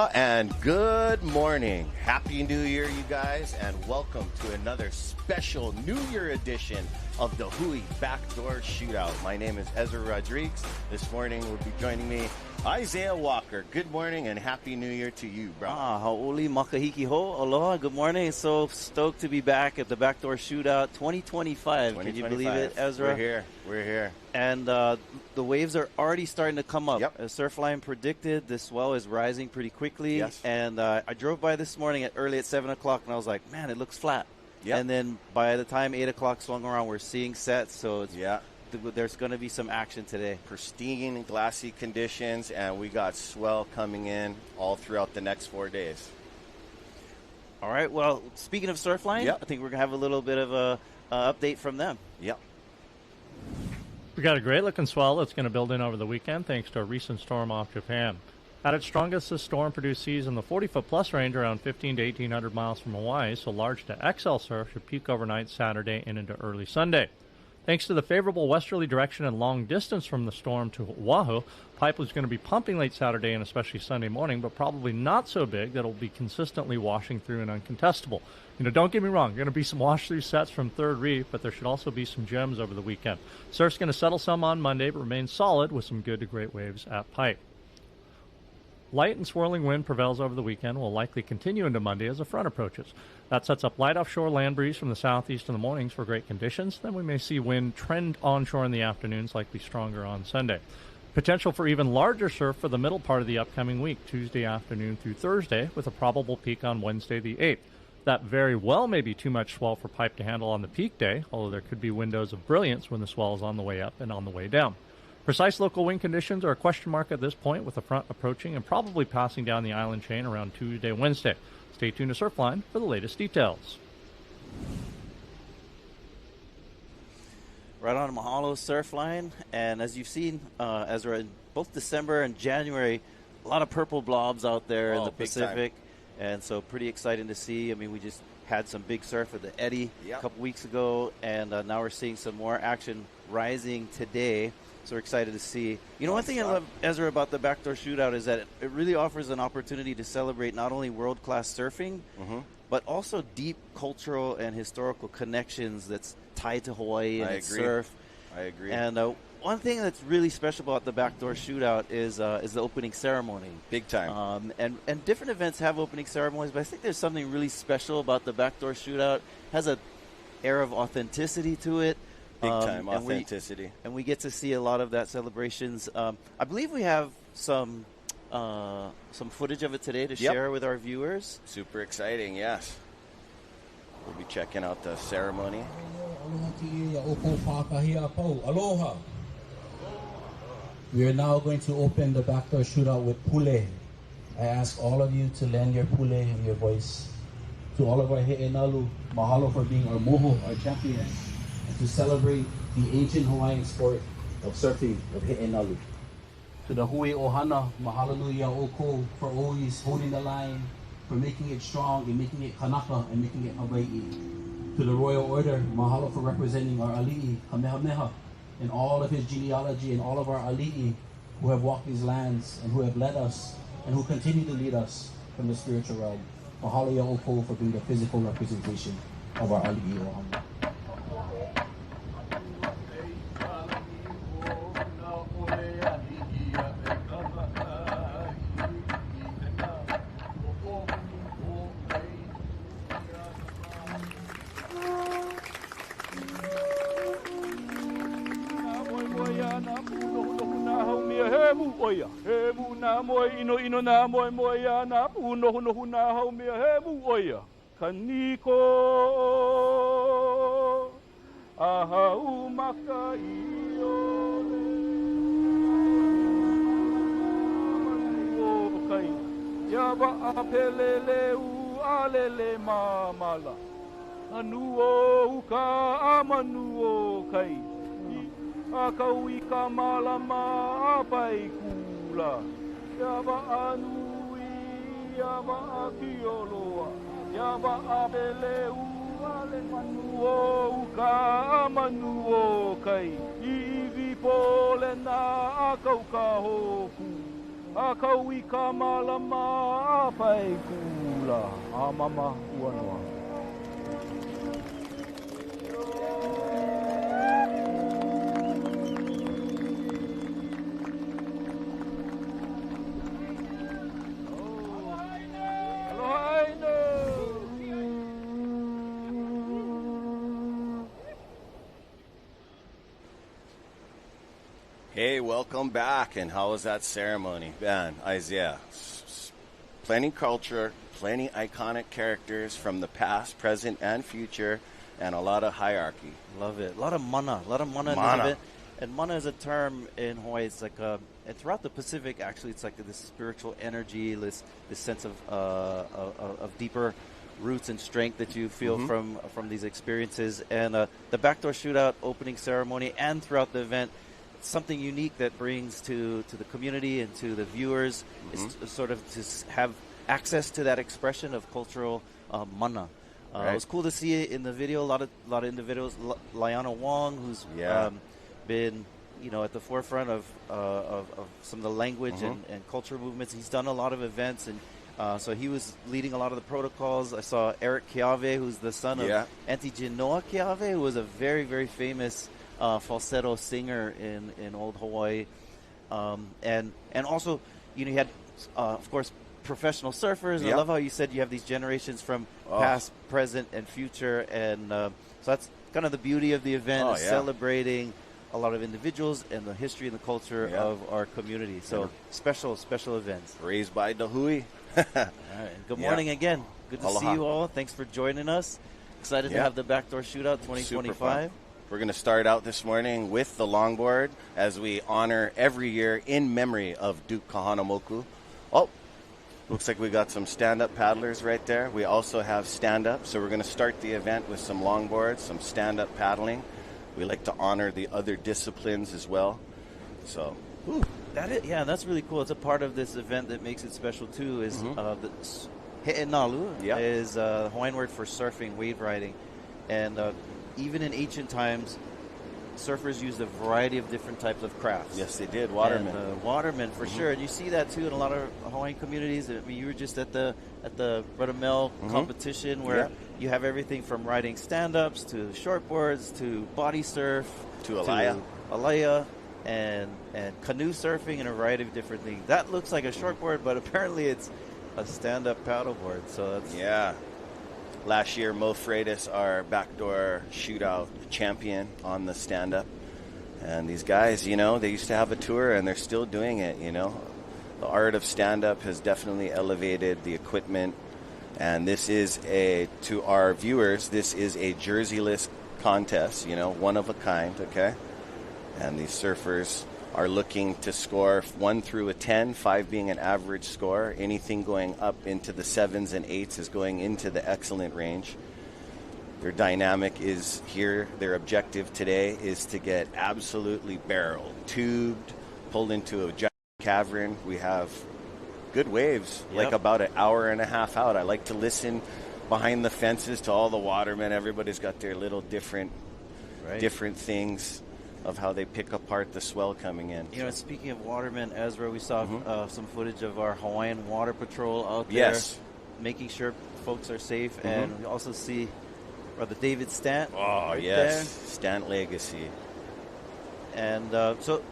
Aloha and good morning. Happy New Year, you guys, and welcome to another special New Year edition of the Hui BackDoor Shootout. My name is Ezra Rodriguez. This morning will be joining me Isaiah Walker. Good morning and Happy New Year to you, bro. Hau'oli makahiki ho. Aloha. Good morning. So stoked to be back at the BackDoor Shootout 2025. Can you believe it, Ezra? We're here. And the waves are already starting to come up. Yep. As Surfline predicted, this swell is rising pretty quickly. Yes. And I drove by this morning early at 7 o'clock, and I was like, man, it looks flat. Yep. And then by the time 8 o'clock swung around, we're seeing sets. So it's, there's going to be some action today. Pristine, glassy conditions, and we got swell coming in all throughout the next 4 days. All right. Well, speaking of Surfline, I think we're going to have a little bit of a update from them. Yep. We got a great-looking swell that's going to build in over the weekend thanks to a recent storm off Japan. At its strongest, this storm produced seas in the 40-foot-plus range around 15 to 1,800 miles from Hawaii, so large to XL surf should peak overnight Saturday and into early Sunday. Thanks to the favorable westerly direction and long distance from the storm to Oahu, pipe was going to be pumping late Saturday and especially Sunday morning, but probably not so big that it'll be consistently washing through and uncontestable. Don't get me wrong, going to be some wash-through sets from Third Reef, but there should also be some gems over the weekend. Surf's going to settle some on Monday, but remain solid with some good to great waves at pipe. Light and swirling wind prevails over the weekend, will likely continue into Monday as a front approaches. That sets up light offshore land breeze from the southeast in the mornings for great conditions. Then we may see wind trend onshore in the afternoons, likely stronger on Sunday. Potential for even larger surf for the middle part of the upcoming week, Tuesday afternoon through Thursday, with a probable peak on Wednesday the 8th. That very well may be too much swell for pipe to handle on the peak day, although there could be windows of brilliance when the swell is on the way up and on the way down. Precise local wind conditions are a question mark at this point, with the front approaching and probably passing down the island chain around Tuesday, Wednesday. Stay tuned to Surfline for the latest details. Right on Mahalo Surfline. And as you've seen, Ezra, in both December and January, a lot of purple blobs out there in the Pacific. And so pretty exciting to see. I mean, we just had some big surf at the Eddy a couple weeks ago, and now we're seeing some more action rising today. So we're excited to see. One thing I love, Ezra, about the BackDoor Shootout is that it really offers an opportunity to celebrate not only world-class surfing, but also deep cultural and historical connections that's tied to Hawaii and its surf. I agree. And one thing that's really special about the BackDoor Shootout is the opening ceremony. Big time. And different events have opening ceremonies, but I think there's something really special about the BackDoor Shootout. It has an air of authenticity to it. Big time authenticity. And we get to see a lot of that celebrations. I believe we have some footage of it today to share with our viewers. Super exciting, yes. We'll be checking out the ceremony. Aloha. We are now going to open the BackDoor Shootout with pule. I ask all of you to lend your pule and your voice. To all of our he'enalu, mahalo for being our moho, our champion, and to celebrate the ancient Hawaiian sport of surfing, of he'enalu. To the hui ohana, mahalo oko for always holding the line, for making it strong and making it kanaka and making it Hawaii. To the Royal Order, mahalo for representing our ali'i, Kamehameha, and all of his genealogy and all of our ali'i who have walked these lands and who have led us and who continue to lead us from the spiritual realm. Mahalo ya oko for being the physical representation of our ali'i ohana. He mu na moe ino na moe ya na puno na hau mea he mu oia kaniko ahau maka io manu kai ya ba apelele u alele mamala anu o ka amanu o kai akau I ka malama apai kula Yaba anui, yaba akioloa, yaba abele uale manuo uka manuo kai, ivi pole na akau ka hoku, A kaui ka malama a pai kula a mama uanoa. Hey, welcome back. And how was that ceremony? Man, Isaiah, plenty culture, plenty iconic characters from the past, present, and future, and a lot of hierarchy. Love it. A lot of mana. In this event. And mana is a term in Hawaii. It's like and throughout the Pacific, actually, it's like this spiritual energy, this sense of deeper roots and strength that you feel from these experiences. And the backdoor shootout opening ceremony and throughout the event, something unique that brings to the community and to the viewers is sort of to have access to that expression of cultural mana. It was cool to see it in the video. A lot of individuals. Liana Wong, who's been at the forefront of some of the language and culture movements. He's done a lot of events, and so he was leading a lot of the protocols. I saw Eric Keawe, who's the son of Auntie Genoa Keawe, who was a very, very famous falsetto singer in old Hawaii, and also you had of course professional surfers. And I love how you said you have these generations from past, present, and future, and so that's kind of the beauty of the event, is celebrating a lot of individuals and the history and the culture of our community. So special events. Raised by the Hui. All right. Good morning again. Good to see you all. Thanks for joining us. Excited to have the Backdoor Shootout 2025. We're going to start out this morning with the longboard as we honor every year in memory of Duke Kahanamoku. Oh, looks like we got some stand-up paddlers right there. We also have stand-up, so we're going to start the event with some longboards, some stand-up paddling. We like to honor the other disciplines as well. So, that's really cool. It's a part of this event that makes it special too. Is the he'enalu is the Hawaiian word for surfing, wave riding, and even in ancient times, surfers used a variety of different types of crafts. Yes, they did. Waterman. And, Waterman, for sure. And you see that, too, in a lot of Hawaiian communities. I mean, you were just at the Rudamel competition where you have everything from riding stand-ups to shortboards to body surf to alaya and canoe surfing and a variety of different things. That looks like a shortboard, but apparently it's a stand-up paddleboard. So that's... Last year, Mo Freitas, our backdoor shootout champion on the stand-up. And these guys, they used to have a tour, and they're still doing it, The art of stand-up has definitely elevated the equipment. And this is to our viewers, this is a jerseyless contest, one of a kind, okay? And these surfers are looking to score 1 through a 10, 5 being an average score. Anything going up into the 7s and 8s is going into the excellent range. Their dynamic is here. Their objective today is to get absolutely barreled, tubed, pulled into a giant cavern. We have good waves, like about an hour and a half out. I like to listen behind the fences to all the watermen. Everybody's got their little different things of how they pick apart the swell coming in. Speaking of watermen, Ezra, we saw some footage of our Hawaiian Water Patrol out there, making sure folks are safe, and we also see Brother David Stant. There. Stant legacy. And so,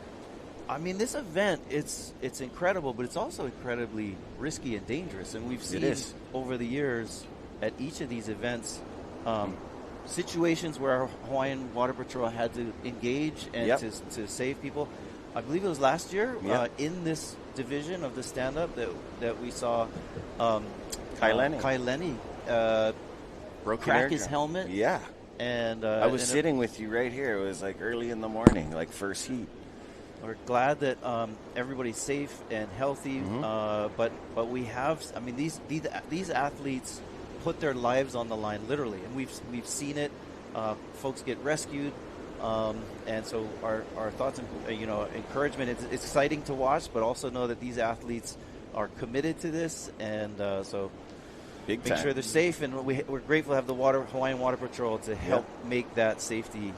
I mean, this event, it's incredible, but it's also incredibly risky and dangerous, and we've seen over the years at each of these events situations where our Hawaiian Water Patrol had to engage and to save people. I believe it was last year in this division of the stand-up that we saw Kai Lenny crack his helmet. Yeah. And I was sitting with you right here. It was like early in the morning, like first heat. We're glad that everybody's safe and healthy, but we have. I mean, these athletes put their lives on the line, literally, and we've seen it. Folks get rescued, and so our thoughts and encouragement. It's exciting to watch, but also know that these athletes are committed to this, and so Big make time. sure they're safe. And we're grateful to have the Hawaiian Water Patrol to help make that safety,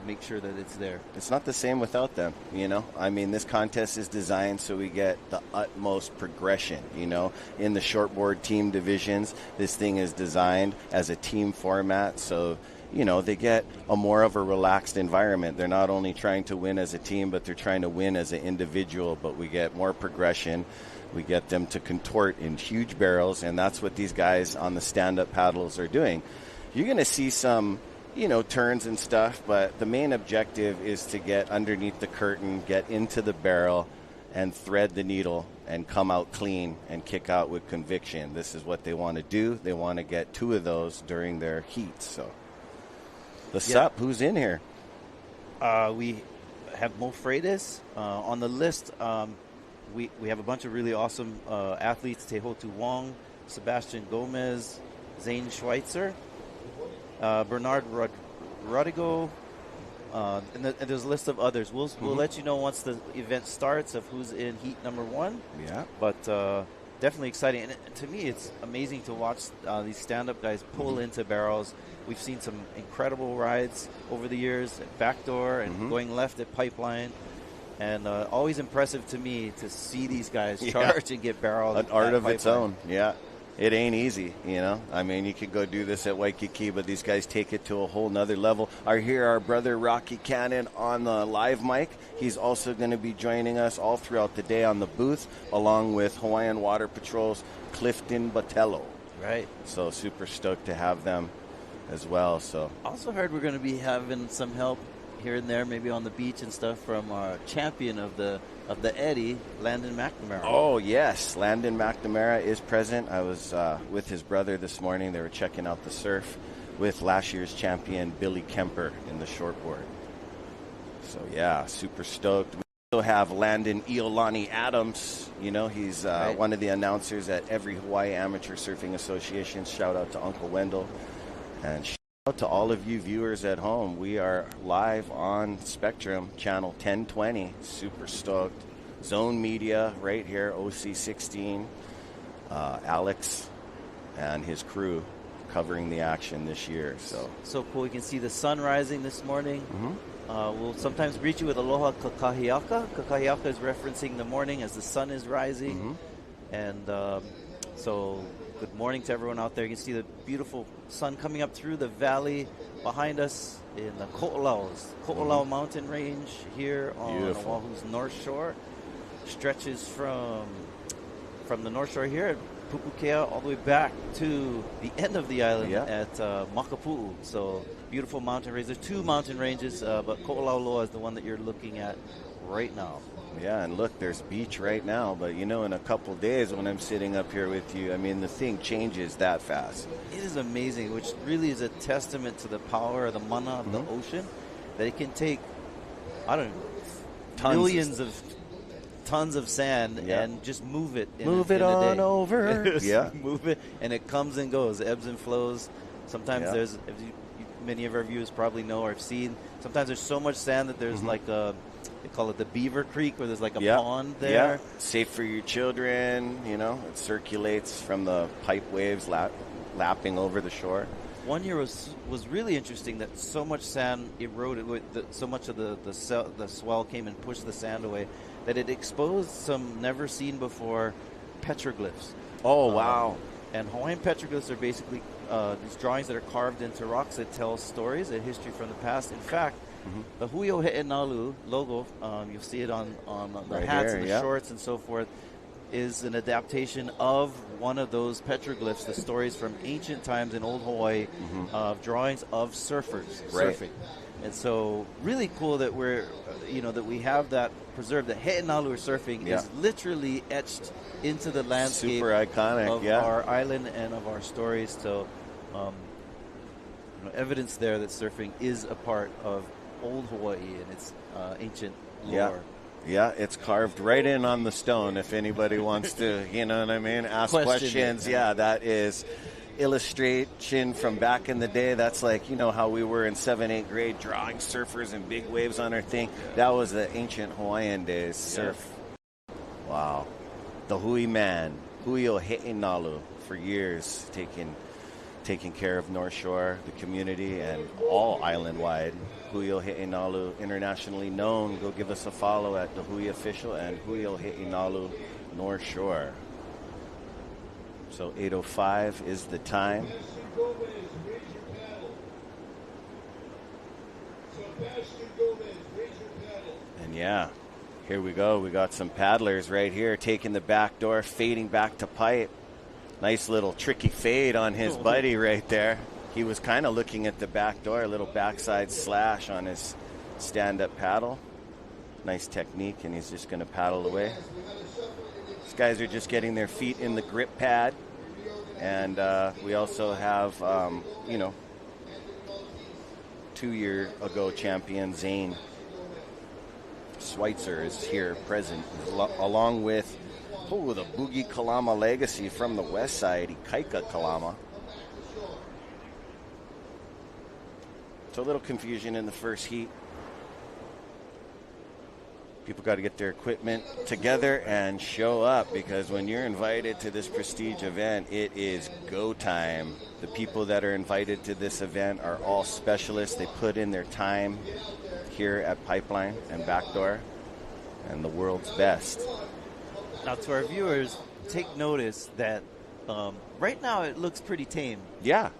make sure that it's there. It's not the same without them, you know. I mean, this contest is designed so we get the utmost progression, you know. In the shortboard team divisions, this thing is designed as a team format, so you know, they get a more of a relaxed environment. They're not only trying to win as a team, but they're trying to win as an individual, but we get more progression. We get them to contort in huge barrels, and that's what these guys on the stand-up paddles are doing. You're going to see some, you know, turns and stuff, but the main objective is to get underneath the curtain, get into the barrel, and thread the needle and come out clean and kick out with conviction. This is what they want to do. They want to get 2 of those during their heats, so. What's up? Who's in here? We have Mo Freitas on the list. We have a bunch of really awesome athletes: Tehotu Wong, Sebastian Gomez, Zane Schweitzer, Bernard Rodrigo, and there's a list of others. We'll let you know once the event starts of who's in heat number 1. Yeah. But definitely exciting. And to me, it's amazing to watch these stand-up guys pull into barrels. We've seen some incredible rides over the years at Backdoor and going left at Pipeline. And always impressive to me to see these guys charge and get barreled. An art of its own, yeah. It ain't easy, you know. I mean, you could go do this at Waikiki, but these guys take it to a whole nother level. I hear our brother Rocky Cannon on the live mic. He's also going to be joining us all throughout the day on the booth, along with Hawaiian Water Patrol's Clifton Botello. Right. So super stoked to have them as well. So also heard we're going to be having some help here and there, maybe on the beach and stuff, from our champion of the Eddie, Landon McNamara. Oh yes, Landon McNamara is present. I was with his brother this morning. They were checking out the surf with last year's champion Billy Kemper in the shortboard. So yeah, super stoked. We also have Landon Iolani Adams. You know, he's one of the announcers at every Hawaii Amateur Surfing Association. Shout out to Uncle Wendell. And shout out to all of you viewers at home. We are live on Spectrum, channel 1020. Super stoked. Zone Media right here, OC16. Alex and his crew covering the action this year. So cool. You can see the sun rising this morning. We'll sometimes greet you with aloha kakahiaka. Kakahiaka is referencing the morning as the sun is rising. And so good morning to everyone out there. You can see the beautiful sun coming up through the valley behind us in the Ko'olau mountain range here on Oahu's North Shore. Stretches from the North Shore here at Pupukea all the way back to the end of the island at Makapu'u. So beautiful mountain range. There's 2 mountain ranges, but Ko'olauloa is the one that you're looking at right now. Yeah, and look, there's beach right now, but you know, in a couple days when I'm sitting up here with you, I mean, the thing changes that fast. It is amazing, which really is a testament to the power of the mana of the ocean, that it can take, I don't know, millions of tons of sand and just move it in move a, it in on a day. over. Move it, and it comes and goes, ebbs and flows. Sometimes there's, many of our viewers probably know or have seen, sometimes there's so much sand that there's like a, they call it the Beaver Creek, where there's like a pond there. Safe for your children, you know. It circulates from the pipe waves lapping over the shore. One year was really interesting that so much sand eroded, so much of the swell came and pushed the sand away, that it exposed some never seen before petroglyphs. Oh, wow. And Hawaiian petroglyphs are basically these drawings that are carved into rocks that tell stories, a history from the past. In fact, the Hui He'enalu logo, you'll see it on the right hats here, and the shorts and so forth, is an adaptation of one of those petroglyphs, the stories from ancient times in old Hawaii, of drawings of surfers surfing. And so really cool that we're, that we have that preserved. The He'enalu surfing is literally etched into the landscape. Super iconic, of our island and of our stories. So evidence there that surfing is a part of old Hawaii and its ancient lore. Yeah, it's carved right in on the stone if anybody wants to, you know what I mean, ask questions. Yeah, that is illustration from back in the day. That's like, how we were in 7th, 8th grade drawing surfers and big waves on our thing. That was the ancient Hawaiian days, surf. Wow. The Hui man, Hui He'enalu, for years, taking care of North Shore, the community, and all island-wide. Hui He'inalu, internationally known. Go give us a follow at the Hui Official and Hui He'inalu North Shore. So 8:05 is the time. And yeah, here we go. We got some paddlers right here taking the back door, fading back to pipe. Nice little tricky fade on his buddy right there. He was kind of looking at the back door, a little backside slash on his stand-up paddle. Nice technique, and he's just going to paddle away. These guys are just getting their feet in the grip pad. And we also have, 2-year ago champion Zane Schweitzer is here present, along with the Boogie Kalama legacy from the west side, Ikaika Kalama. So a little confusion in the first heat. People got to get their equipment together and show up, because when you're invited to this prestige event, it is go time. The people that are invited to this event are all specialists. They put in their time here at Pipeline and Backdoor, and the world's best. Now, to our viewers, take notice that right now it looks pretty tame. Yeah.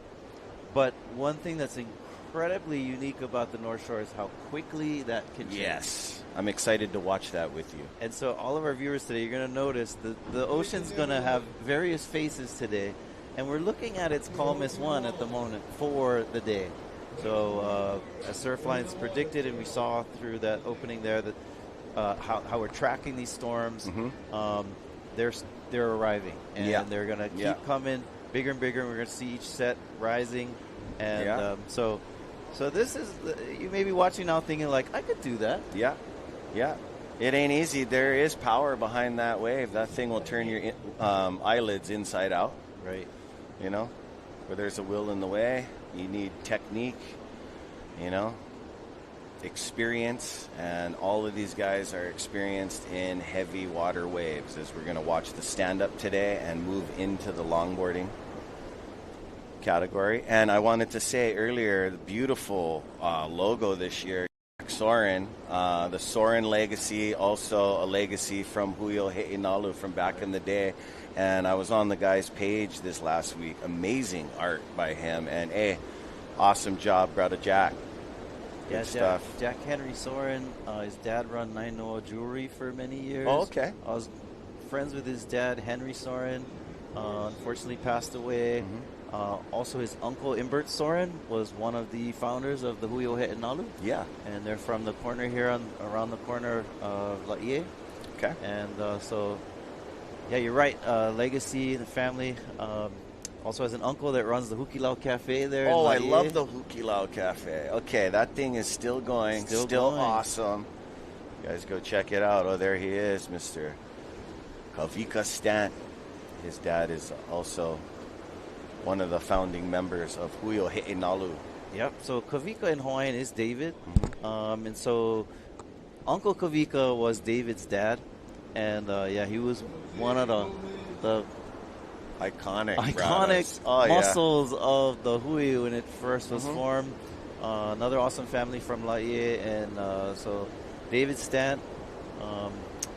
But one thing that's incredibly unique about the North Shore is how quickly that can change. Yes. I'm excited to watch that with you. And so all of our viewers today, you're going to notice the ocean's going to have various faces today. And we're looking at its calmest one at the moment for the day. So as Surfline's predicted, and we saw through that opening there, that how we're tracking these storms, they're arriving. And they're going to keep coming bigger and bigger. And we're going to see each set rising. And so this is, you may be watching now thinking like, I could do that. Yeah. Yeah. It ain't easy. There is power behind that wave. That thing will turn your eyelids inside out. Right. You know, where there's a will in the way, you need technique, experience, and all of these guys are experienced in heavy water waves, as we're going to watch the stand-up today and move into the longboarding category. And I wanted to say earlier, the beautiful logo this year, Soren, the Soren legacy, also a legacy from Hui He'inalu from back in the day. And I was on the guy's page this last week. Amazing art by him. And awesome job, brother Jack. Good stuff. Jack Henry Soren, his dad run Nainoa Jewelry for many years. Oh, okay. I was friends with his dad, Henry Soren. Unfortunately passed away. Also, his uncle, Imbert Soren, was one of the founders of the Hui He'inalu. Yeah. And they're from the corner here, around the corner of Laie. Okay. And yeah, you're right. Legacy, the family. Also has an uncle that runs the Hukilau Cafe there. Oh, I love the Hukilau Cafe. Okay, that thing is still going. Still going. Awesome. You guys go check it out. Oh, there he is, Mr. Kavika Stant. His dad is also one of the founding members of Hui He'inalu. Yep. So Kavika in Hawaiian is David. And so Uncle Kavika was David's dad. And he was one of the iconic muscles of the Hui when it first was formed. Another awesome family from Laie. And so David Stant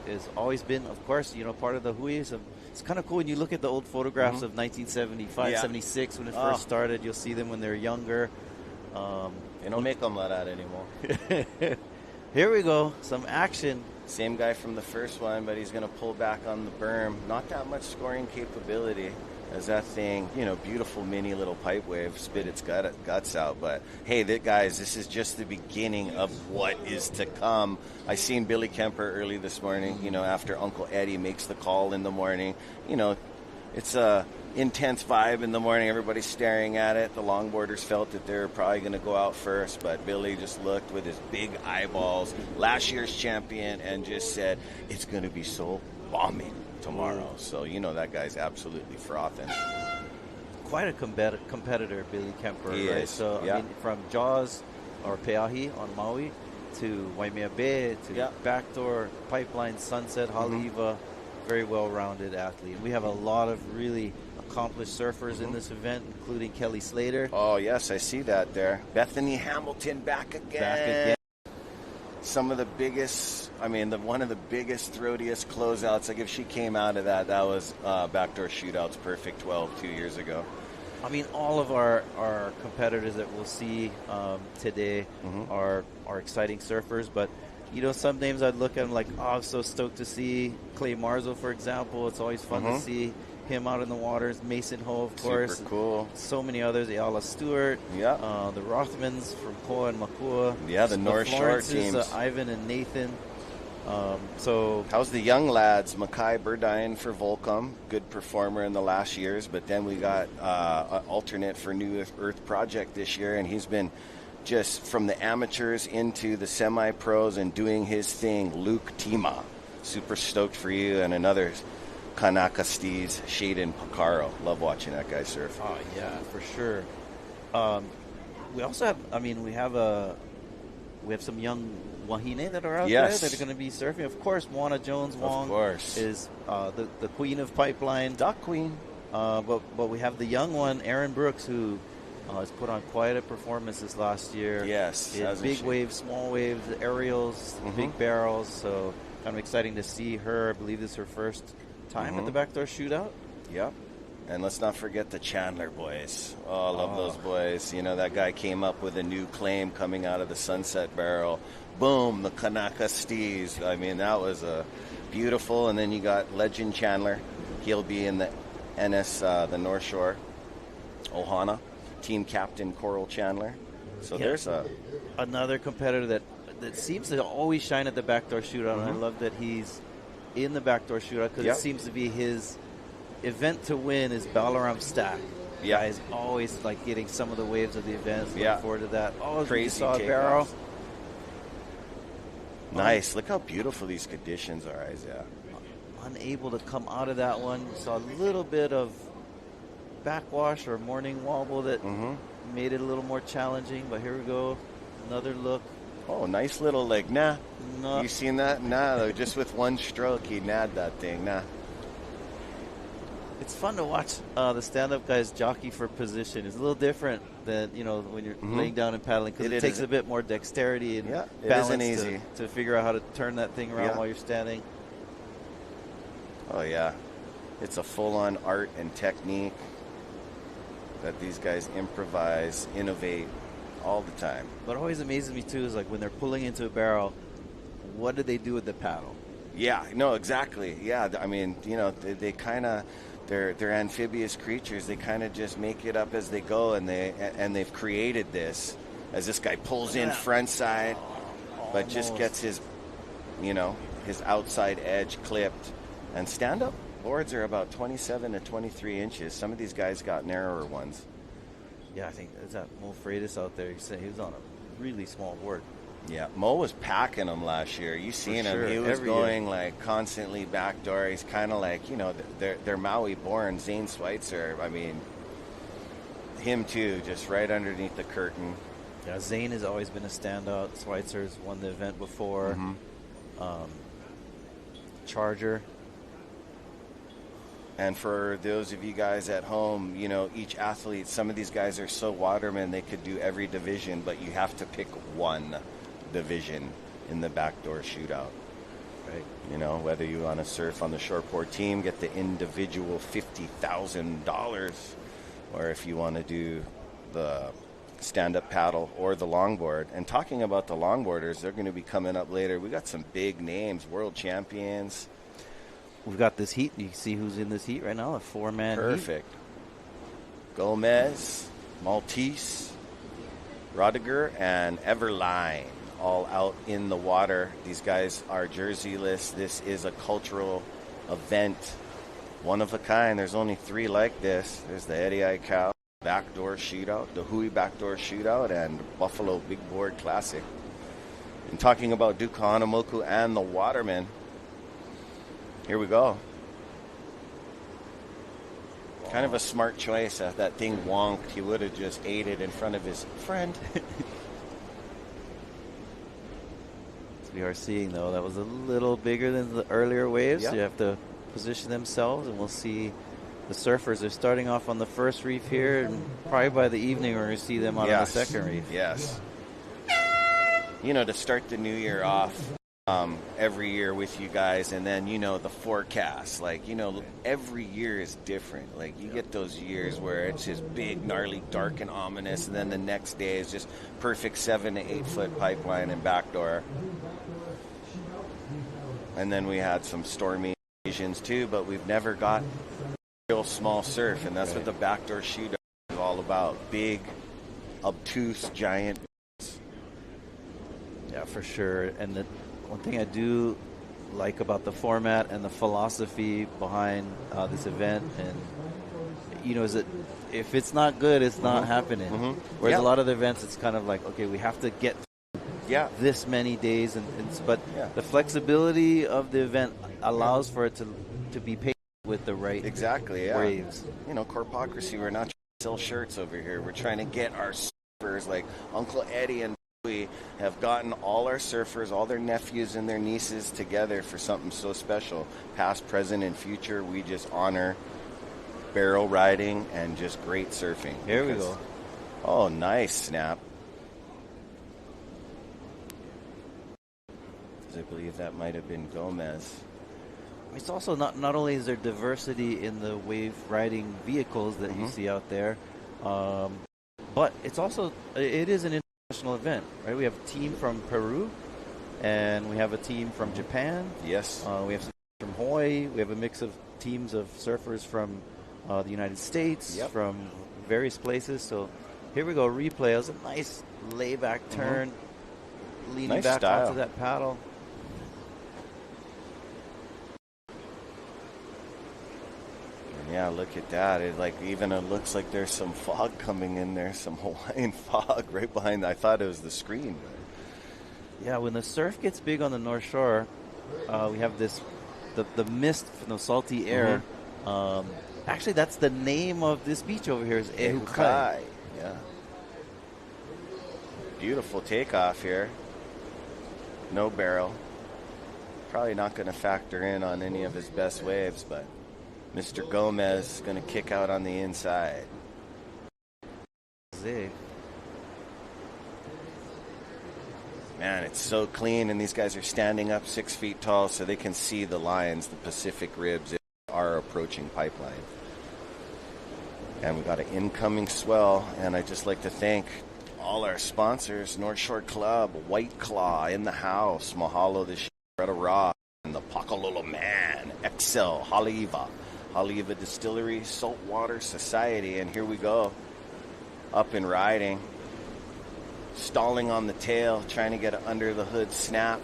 has always been, of course, part of the Hui. So it's kind of cool when you look at the old photographs of 1975, 76 when it first started. You'll see them when they're younger. They don't make them like that anymore. Here we go. Some action. Same guy from the first one, but he's going to pull back on the berm. Not that much scoring capability as that thing, beautiful mini little pipe wave spit its guts out. But, hey, guys, this is just the beginning of what is to come. I seen Billy Kemper early this morning, after Uncle Eddie makes the call in the morning. It's a intense vibe in the morning. Everybody's staring at it. The longboarders felt that they were probably going to go out first, but Billy just looked with his big eyeballs, last year's champion, and just said, it's going to be so bombing tomorrow. So, that guy's absolutely frothing. Quite a competitor, Billy Kemper, he right? is. So, I mean, from Jaws or Peahi on Maui to Waimea Bay to Backdoor, Pipeline, Sunset, Haleiwa, very well-rounded athlete. We have a lot of really accomplished surfers in this event, including Kelly Slater. Oh, yes, I see that there. Bethany Hamilton back again. Some of the biggest, one of the biggest, throatiest closeouts. Like if she came out of that was Backdoor Shootout's Perfect 12 2 years ago. I mean, all of our competitors that we'll see today are exciting surfers, but some names I'd look at and like, I'm so stoked to see Clay Marzo, for example. It's always fun to see him out in the waters. Mason Ho, of course. Super cool. So many others. Ayala Stewart. Yeah. The Rothmans from Koa and Makua. Yeah, the North Shore teams. Ivan and Nathan. So how's the young lads? Makai Burdine for Volcom, good performer in the last years, but then we got an alternate for New Earth Project this year, and he's been just from the amateurs into the semi-pros and doing his thing. Luke Tima, super stoked for you, and another Kanaka Steez, Shaden Picaro. Love watching that guy surf. Oh yeah, for sure. We also have, we have some young Wahine that are out there that are going to be surfing. Of course, Moana Jones Wong is the queen of pipeline. Duck queen. But we have the young one, Aaron Brooks, who has put on quite a performance this last year. Yes. Big waves, small waves, aerials, big barrels. So kind of exciting to see her. I believe this is her first time at the Backdoor Shootout. Yep. And let's not forget the Chandler boys. Oh, I love those boys. That guy came up with a new claim coming out of the Sunset Barrel. Boom, the Kanaka Steez. That was beautiful. And then you got Legend Chandler. He'll be in the NS, the North Shore. Ohana. Team captain Coral Chandler. So there's another competitor that seems to always shine at the Backdoor Shootout. And I love that he's in the Backdoor Shootout because it seems to be his event to win is Balaram Stack. Yeah, he's always like getting some of the waves of the events. Looking forward to that. Oh, crazy barrel. Nice. Look how beautiful these conditions are, Isaiah. Unable to come out of that one. Saw a little bit of backwash or morning wobble that made it a little more challenging. But here we go. Another look. Oh, nice little leg. Nah. You seen that? Nah. Just with one stroke, he nabbed that thing. Nah. It's fun to watch the stand-up guys jockey for position. It's a little different than when you're laying down and paddling because it takes a bit more dexterity and balance to figure out how to turn that thing around while you're standing. Oh yeah, it's a full-on art and technique that these guys improvise, innovate all the time. What always amazes me too is like when they're pulling into a barrel, what do they do with the paddle? Yeah, no, exactly. Yeah, they kind of. They're amphibious creatures. They kind of just make it up as they go, and they've created this as this guy pulls in front side, but just gets his outside edge clipped. And stand-up boards are about 27 to 23 inches. Some of these guys got narrower ones. Yeah, I think there's that Mo Freitas out there. He said he was on a really small board. Yeah, Mo was packing them last year. You seen him. He was going like constantly backdoor. He's kind of like, they're Maui born. Zane Schweitzer, him too, just right underneath the curtain. Yeah, Zane has always been a standout. Schweitzer's won the event before. Charger. And for those of you guys at home, each athlete, some of these guys are so Waterman, they could do every division, but you have to pick one division in the Backdoor Shootout. Right. Whether you want to surf on the shortboard team, get the individual $50,000, or if you want to do the stand-up paddle or the longboard. And talking about the longboarders, they're going to be coming up later. We got some big names, world champions. We've got this heat. You can see who's in this heat right now, a four-man Perfect. Heat. Gomez, Maltese, Rodiger, and Everline all out in the water. These guys are jerseyless. This is a cultural event. One of a kind. There's only 3 like this. There's the Eddie Aikau Backdoor Shootout, the Hui Backdoor Shootout, and Buffalo Big Board Classic. And talking about Duke Kahanamoku and the Waterman, here we go. Kind of a smart choice. If that thing wonked, he would have just ate it in front of his friend. We are seeing, though, that was a little bigger than the earlier waves. Yep. So you have to position themselves, and we'll see the surfers are starting off on the first reef here, and probably by the evening we're going to see them on the second reef. Yes. You know, to start the new year off every year with you guys, and then, you know, the forecast. Like, you know, every year is different. Like, you get those years where it's just big, gnarly, dark, and ominous, and then the next day is just perfect 7 to 8 foot pipeline and backdoor. And then we had some stormy occasions too, but we've never got real small surf, and that's what the backdoor shootout is all about. Big, obtuse, giant. Yeah, for sure. And the one thing I do like about the format and the philosophy behind this event, and you know, is that if it's not good, it's not happening. Whereas a lot of the events, it's kind of like, okay, we have to get this many days, but the flexibility of the event allows for it to be paid with the right waves. You know, corpocracy. We're not trying to sell shirts over here. We're trying to get our surfers, like Uncle Eddie and we have gotten all our surfers, all their nephews and their nieces together for something so special. Past, present, and future, we just honor barrel riding and just great surfing. Here we go. Oh, nice snap. I believe that might have been Gomez. It's also not only is there diversity in the wave riding vehicles that you see out there, but it's also, it is an international event, right? We have a team from Peru, and we have a team from Japan. Yes. We have some from Hawaii. We have a mix of teams of surfers from the United States, from various places. So here we go, replay. It was a nice layback turn, leaning back onto that paddle. Yeah, look at that. It looks like there's some fog coming in there, some Hawaiian fog right behind. I thought it was the screen. Yeah, when the surf gets big on the North Shore, we have this, the mist from the salty air. Actually, that's the name of this beach over here, is Ehukai. Yeah. Beautiful takeoff here. No barrel. Probably not going to factor in on any of his best waves, but Mr. Gomez is going to kick out on the inside. Man, it's so clean, and these guys are standing up 6 feet tall so they can see the lines, the Pacific ribs, are approaching pipeline. And we got an incoming swell, and I'd just like to thank all our sponsors, North Shore Club, White Claw in the house, Mahalo the Shredda Raw, and the Pakalolo Man, Excel, Haleiwa Distillery, Saltwater Society, and here we go, up and riding, stalling on the tail, trying to get an under the hood snap.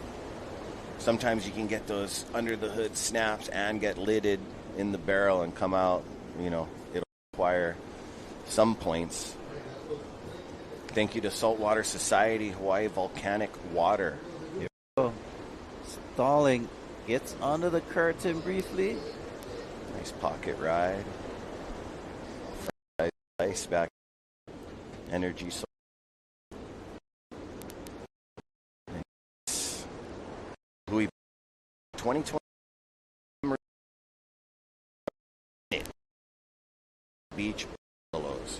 Sometimes you can get those under the hood snaps and get lidded in the barrel and come out. You know, it'll require some points. Thank you to Saltwater Society, Hawaii Volcanic Water. Here we go. Stalling, gets onto the curtain briefly. Nice pocket ride. Ice back. Energy. Hui 2020 beach bungalows.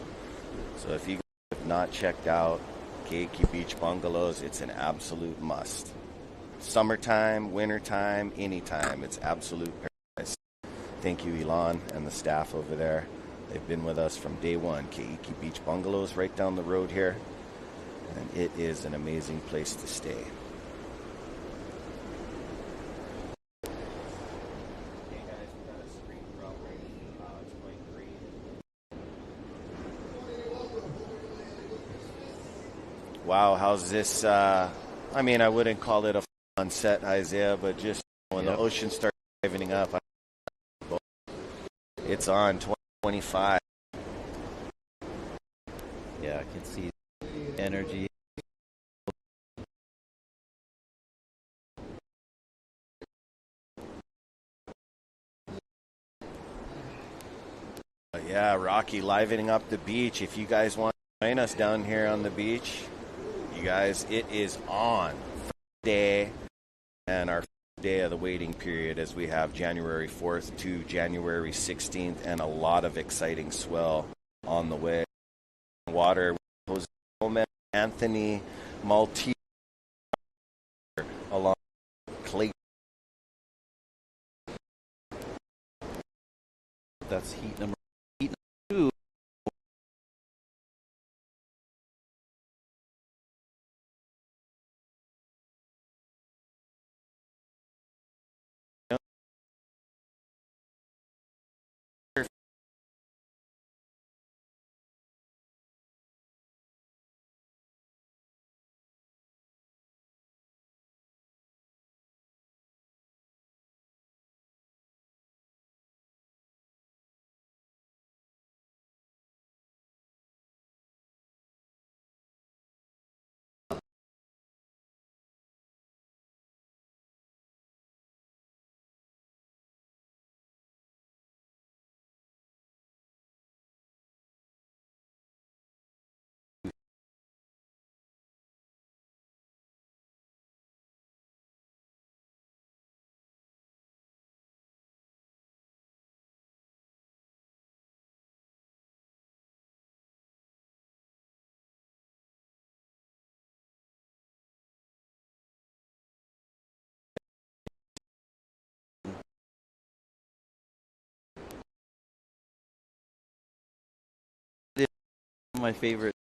So if you have not checked out Keiki Beach Bungalows, it's an absolute must. Summertime, wintertime, anytime, it's absolute paradise. Thank you, Elon, and the staff over there. They've been with us from day one. Keiki Beach Bungalows right down the road here. And it is an amazing place to stay. Wow, how's this? I mean, I wouldn't call it a fun set, Isaiah, but just when the ocean starts livening up, it's on 2025. Yeah, I can see energy. Yeah, Rocky livening up the beach. If you guys want to join us down here on the beach, you guys, it is on Friday, and our day of the waiting period as we have January 4th to January 16th and a lot of exciting swell on the way. Water, Jose Gomez, Anthony Maltese, along Clayton. That's heat number 2. My favorite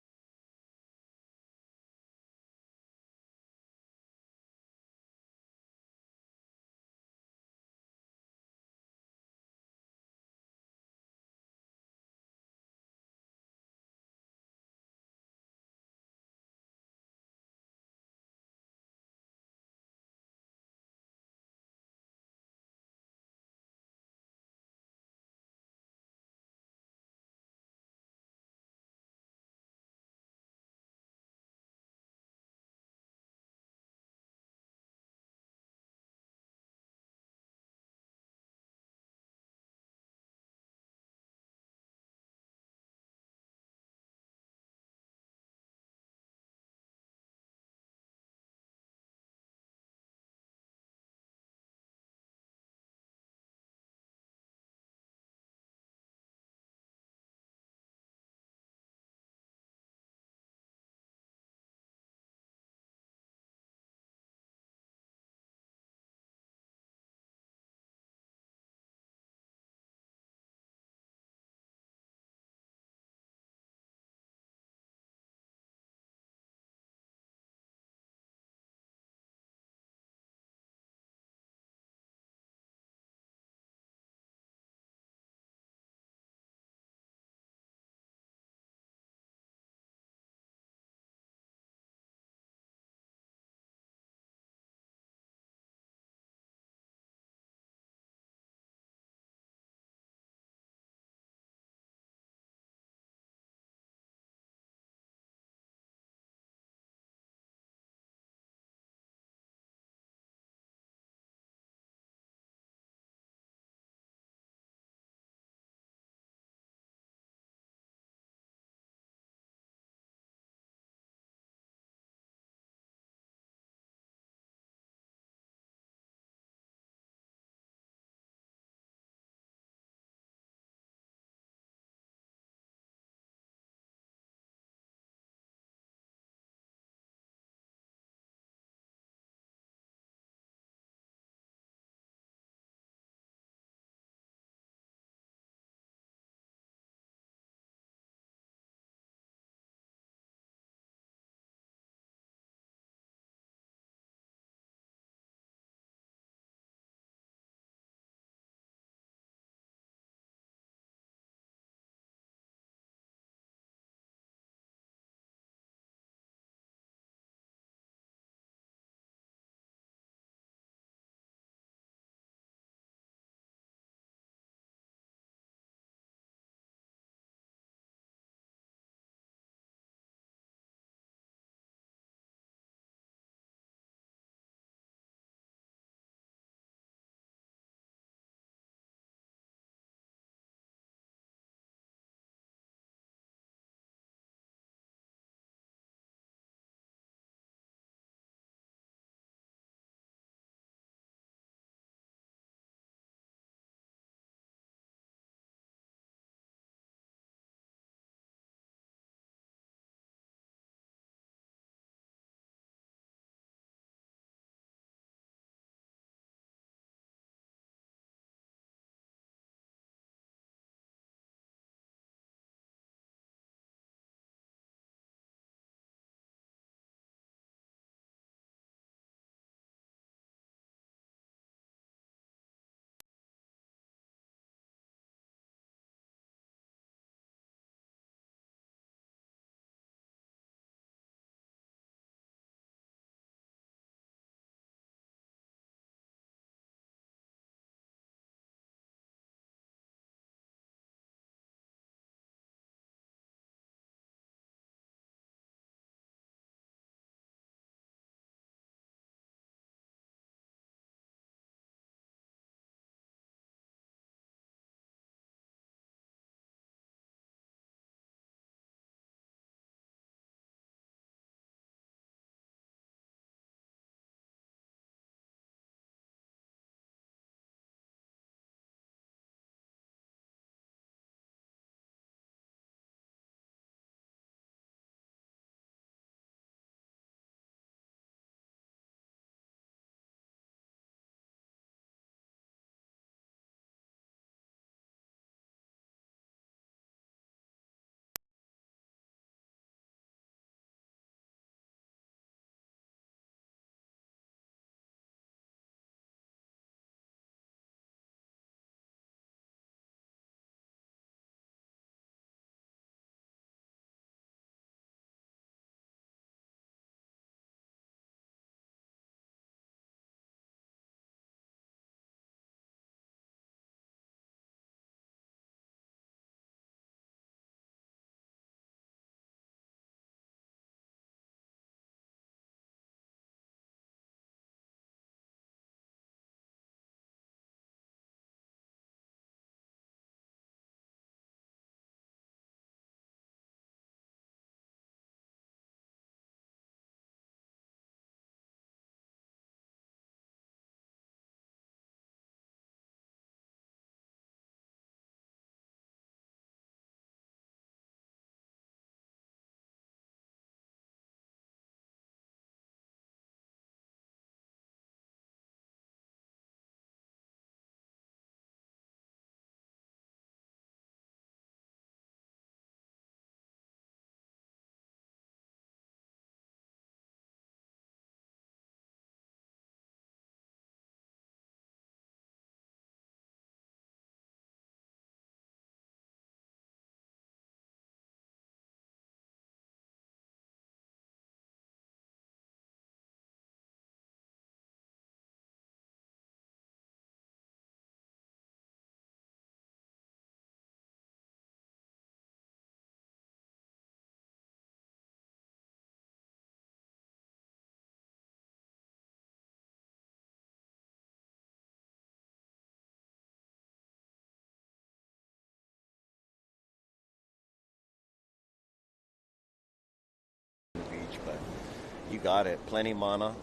got it. Plenty mana,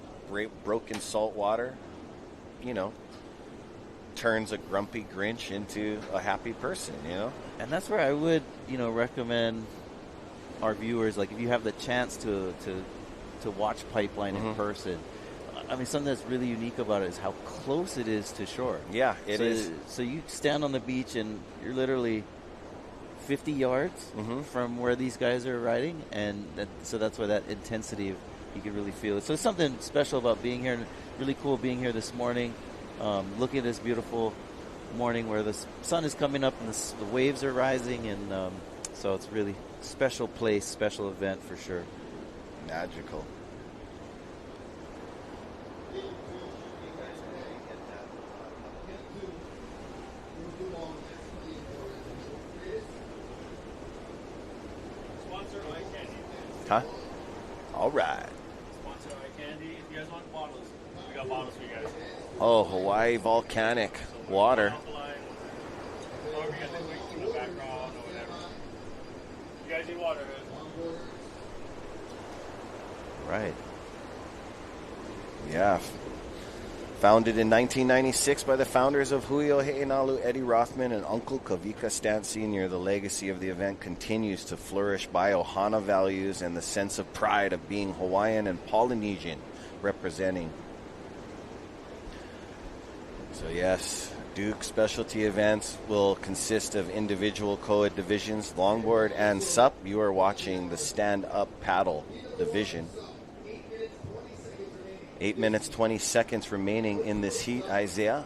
broken salt water, you know, turns a grumpy Grinch into a happy person, you know? And that's where I would, you know, recommend our viewers, like if you have the chance to watch Pipeline in person. I mean, something that's really unique about it is how close it is to shore. Yeah, it is. So you stand on the beach and you're literally 50 yards from where these guys are riding, and so that's why that intensity, you can really feel it. So it's something special about being here, and really cool being here this morning, looking at this beautiful morning where the sun is coming up and the waves are rising, and so it's really special place, special event for sure. Magical. Huh? All right. Sponsor Eye Candy. If you guys want bottles, we got bottles for you guys. Oh, Hawaii volcanic water. Or we got the in the background or whatever. You guys need water, guys? Right. Yeah. Founded in 1996 by the founders of Hui Heinalu, Eddie Rothman, and Uncle Kavika Stant Sr., the legacy of the event continues to flourish by Ohana values and the sense of pride of being Hawaiian and Polynesian representing. So yes, Duke specialty events will consist of individual co-ed divisions, longboard and sup. You are watching the stand-up paddle division. 8 minutes, 20 seconds remaining in this heat, Isaiah.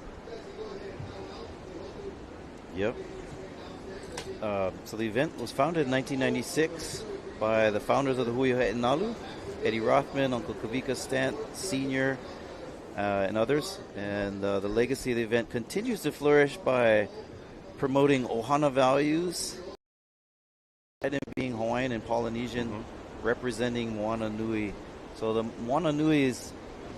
Yep. So the event was founded in 1996 by the founders of the Hui Heinalu, Eddie Rothman, Uncle Kavika Stant Sr., and others. And the legacy of the event continues to flourish by promoting Ohana values, and being Hawaiian and Polynesian, representing Moana Nui. So the Moana Nui is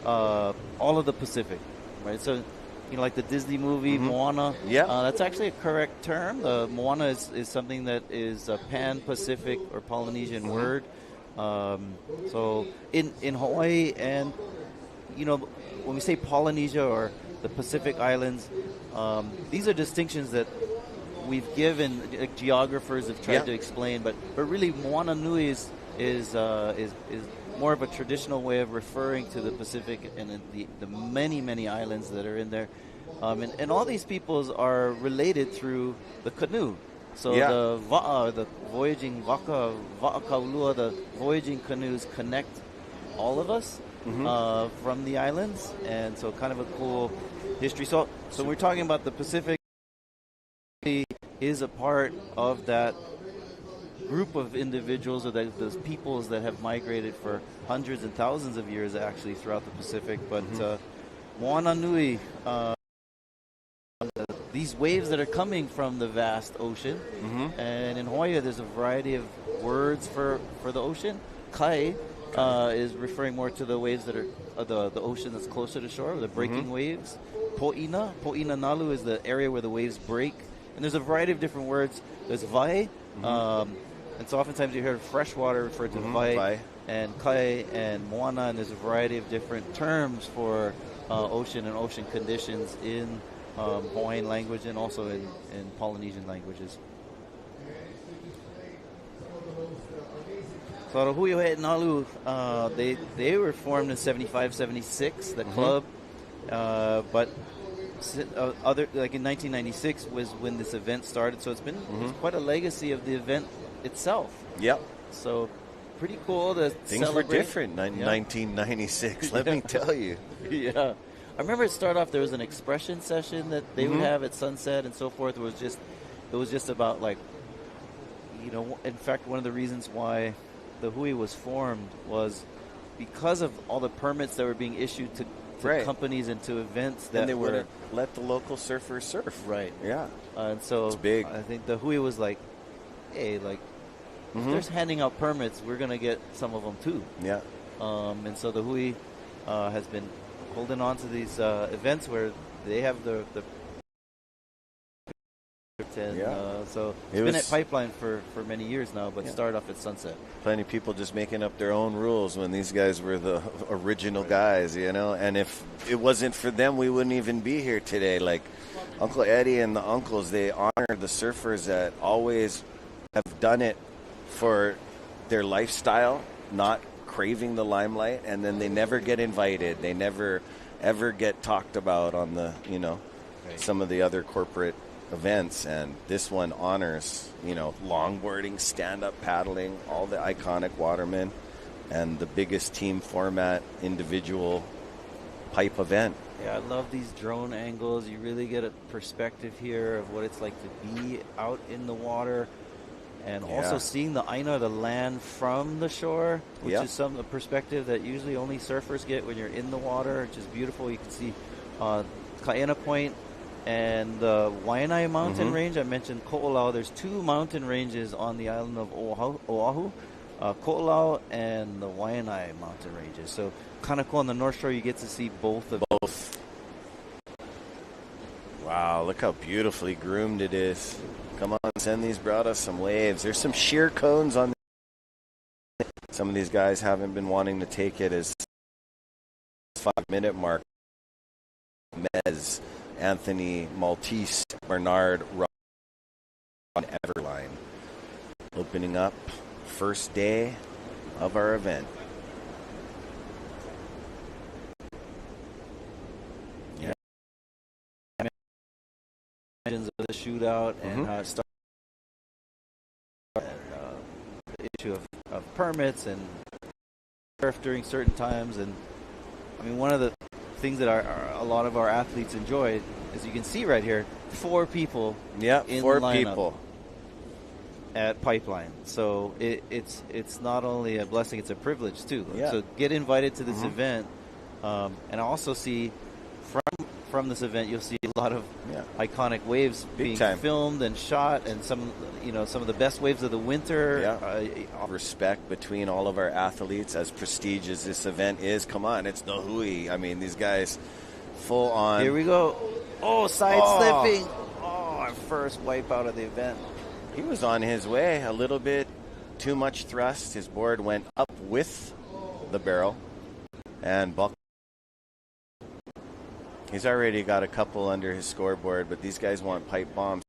all of the Pacific, right? So, you know, like the Disney movie Moana. Yeah, that's actually a correct term. Moana is something that is a Pan-Pacific or Polynesian word. So in Hawaii, and you know, when we say Polynesia or the Pacific Islands, these are distinctions that we've given. Geographers have tried to explain, but really Moana Nui is more of a traditional way of referring to the Pacific and the many islands that are in there. And all these peoples are related through the canoe. So the va'a, the voyaging vaka, va'akaulua, the voyaging canoes connect all of us from the islands. And so kind of a cool history. So we're talking about the Pacific is a part of that group of individuals or those peoples that have migrated for hundreds and thousands of years actually throughout the Pacific. But Moana Nui, these waves that are coming from the vast ocean, and in Hawaii there's a variety of words for the ocean. Kai is referring more to the waves that are the ocean that's closer to shore, the breaking waves. Po'ina Nalu is the area where the waves break. And there's a variety of different words. There's vai, and so oftentimes you hear freshwater referred to vai, and kai, and moana, and there's a variety of different terms for ocean and ocean conditions in Hawaiian language and also in Polynesian languages. So the Hui Heinalu, they were formed in 75, 76, the club, but other like in 1996 was when this event started. So it's been it's quite a legacy of the event itself. Yep. So pretty cool to Things celebrate. were different in 1996, let me tell you. Yeah. I remember it started off, there was an expression session that they would have at sunset and so forth. It was just about, like, you know, in fact, one of the reasons why the Hui was formed was because of all the permits that were being issued to companies and to events that and they would let the local surfers surf. Right. Yeah. And so it's big. I think the Hui was like, hey, like, if there's handing out permits, we're going to get some of them too. Yeah. And so the Hui has been holding on to these events where they have the And Yeah. so it's been at Pipeline for many years now, but started off at Sunset. Plenty of people just making up their own rules when these guys were the original guys, you know. And if it wasn't for them, we wouldn't even be here today. Like Uncle Eddie and the uncles, they honor the surfers that always have done it for their lifestyle, not craving the limelight, and then they never get invited. They never ever get talked about on the, you know, some of the other corporate events. And this one honors, you know, longboarding, stand-up paddling, all the iconic Waterman, and the biggest team format individual pipe event. Yeah, I love these drone angles. You really get a perspective here of what it's like to be out in the water, and also seeing the Aina, the land from the shore, which is a perspective that usually only surfers get when you're in the water, which is beautiful. You can see Kaena Point and the Waianae mountain range. I mentioned Ko'olau. There's two mountain ranges on the island of Oahu, Ko'olau and the Waianae mountain ranges. So kind of cool. On the North Shore, you get to see both of both. Wow, look how beautifully groomed it is. Come on, send these broadas some waves. There's some sheer cones on. Some of these guys haven't been wanting to take it as 5-minute mark. Mez, Anthony, Maltese, Bernard, Ron, Everline. Opening up first day of our event. Of the shootout and how it started, the issue of permits and surf during certain times. And I mean, one of the things that a lot of our athletes enjoy, as you can see right here, 4 people in 4 lineup people at Pipeline. So it's not only a blessing, it's a privilege too. Yeah. So get invited to this event, and I also see from this event, you'll see a lot of iconic waves being filmed and shot, and some of the best waves of the winter. Respect between all of our athletes, as prestige as this event is. Come on, it's the Hui. I mean, these guys full on. Here we go. Oh, side slipping. Oh, our first wipe out of the event. He was on his way. A little bit too much thrust. His board went up with the barrel and buckled. He's already got a couple under his scoreboard, but these guys want pipe bombs.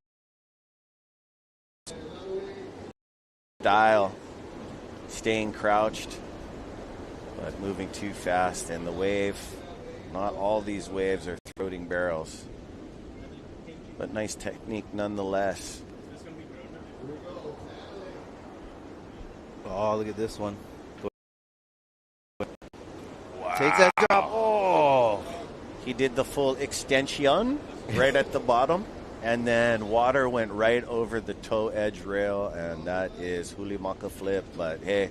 Style, staying crouched, but moving too fast. And the wave, not all these waves are throating barrels, but nice technique nonetheless. Oh, look at this one. Wow. Takes that drop. Oh! He did the full extension right at the bottom, and then water went right over the toe edge rail, and that is Hulimaka flip. But hey,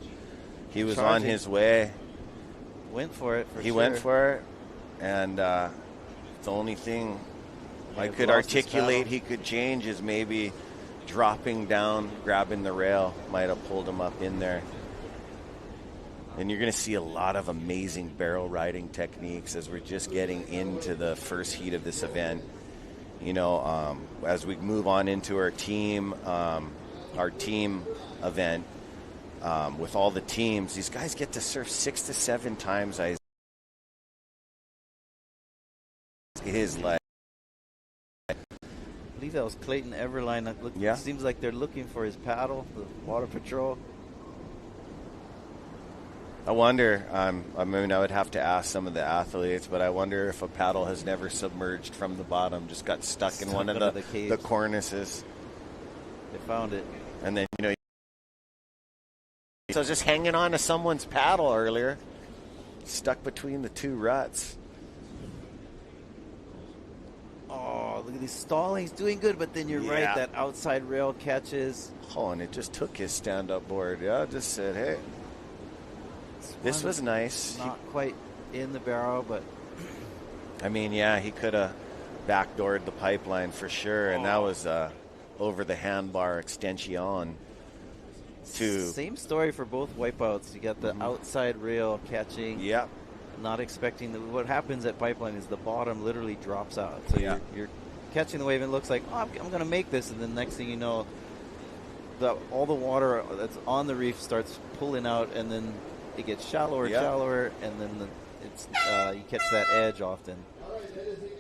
he was on his way. Went for it. He went for it, and the only thing I could articulate he could change is maybe dropping down, grabbing the rail, might have pulled him up in there. And you're going to see a lot of amazing barrel riding techniques as we're just getting into the first heat of this event. You know, as we move on into our team event, with all the teams, these guys get to surf 6 to 7 times. His life. I believe that was Clayton Everline. It seems like they're looking for his paddle, the water patrol. I wonder, I mean, I would have to ask some of the athletes, but I wonder if a paddle has never submerged from the bottom, just got stuck in one of the cornices. They found it. And then, you know, so just hanging on to someone's paddle earlier, stuck between the 2 ruts. Oh, look at these stallings, doing good, but then you're right, that outside rail catches. Oh, and it just took his stand-up board. Yeah, just said, hey. This was nice. Not quite in the barrel, but... I mean, yeah, he could have backdoored the pipeline for sure, and that was over the handbar extension. Same story for both wipeouts. You got the outside rail catching. Yep. Not expecting... What happens at pipeline is the bottom literally drops out. So you're catching the wave and it looks like, oh, I'm going to make this. And then next thing you know, all the water that's on the reef starts pulling out, and then it gets shallower and shallower, and then you catch that edge often.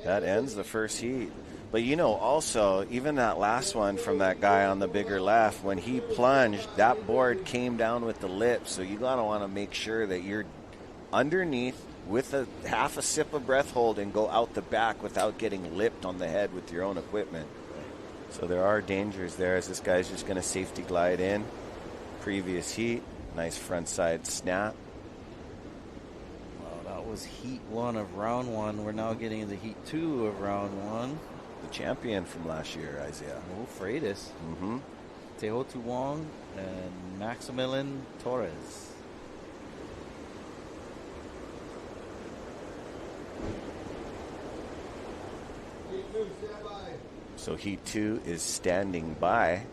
That ends the first heat. But, also, even that last one from that guy on the bigger left, when he plunged, that board came down with the lip. So you got to want to make sure that you're underneath with a half a sip of breath hold and go out the back without getting lipped on the head with your own equipment. So there are dangers there as this guy's just going to safety glide in. Previous heat, nice front side snap. Well, that was heat 1 of round 1. We're now getting into heat 2 of round 1. The champion from last year, Isaiah. Oh, Freitas. Mm-hmm. Teotu Wong and Maximilian Torres. So heat 2 is standing by.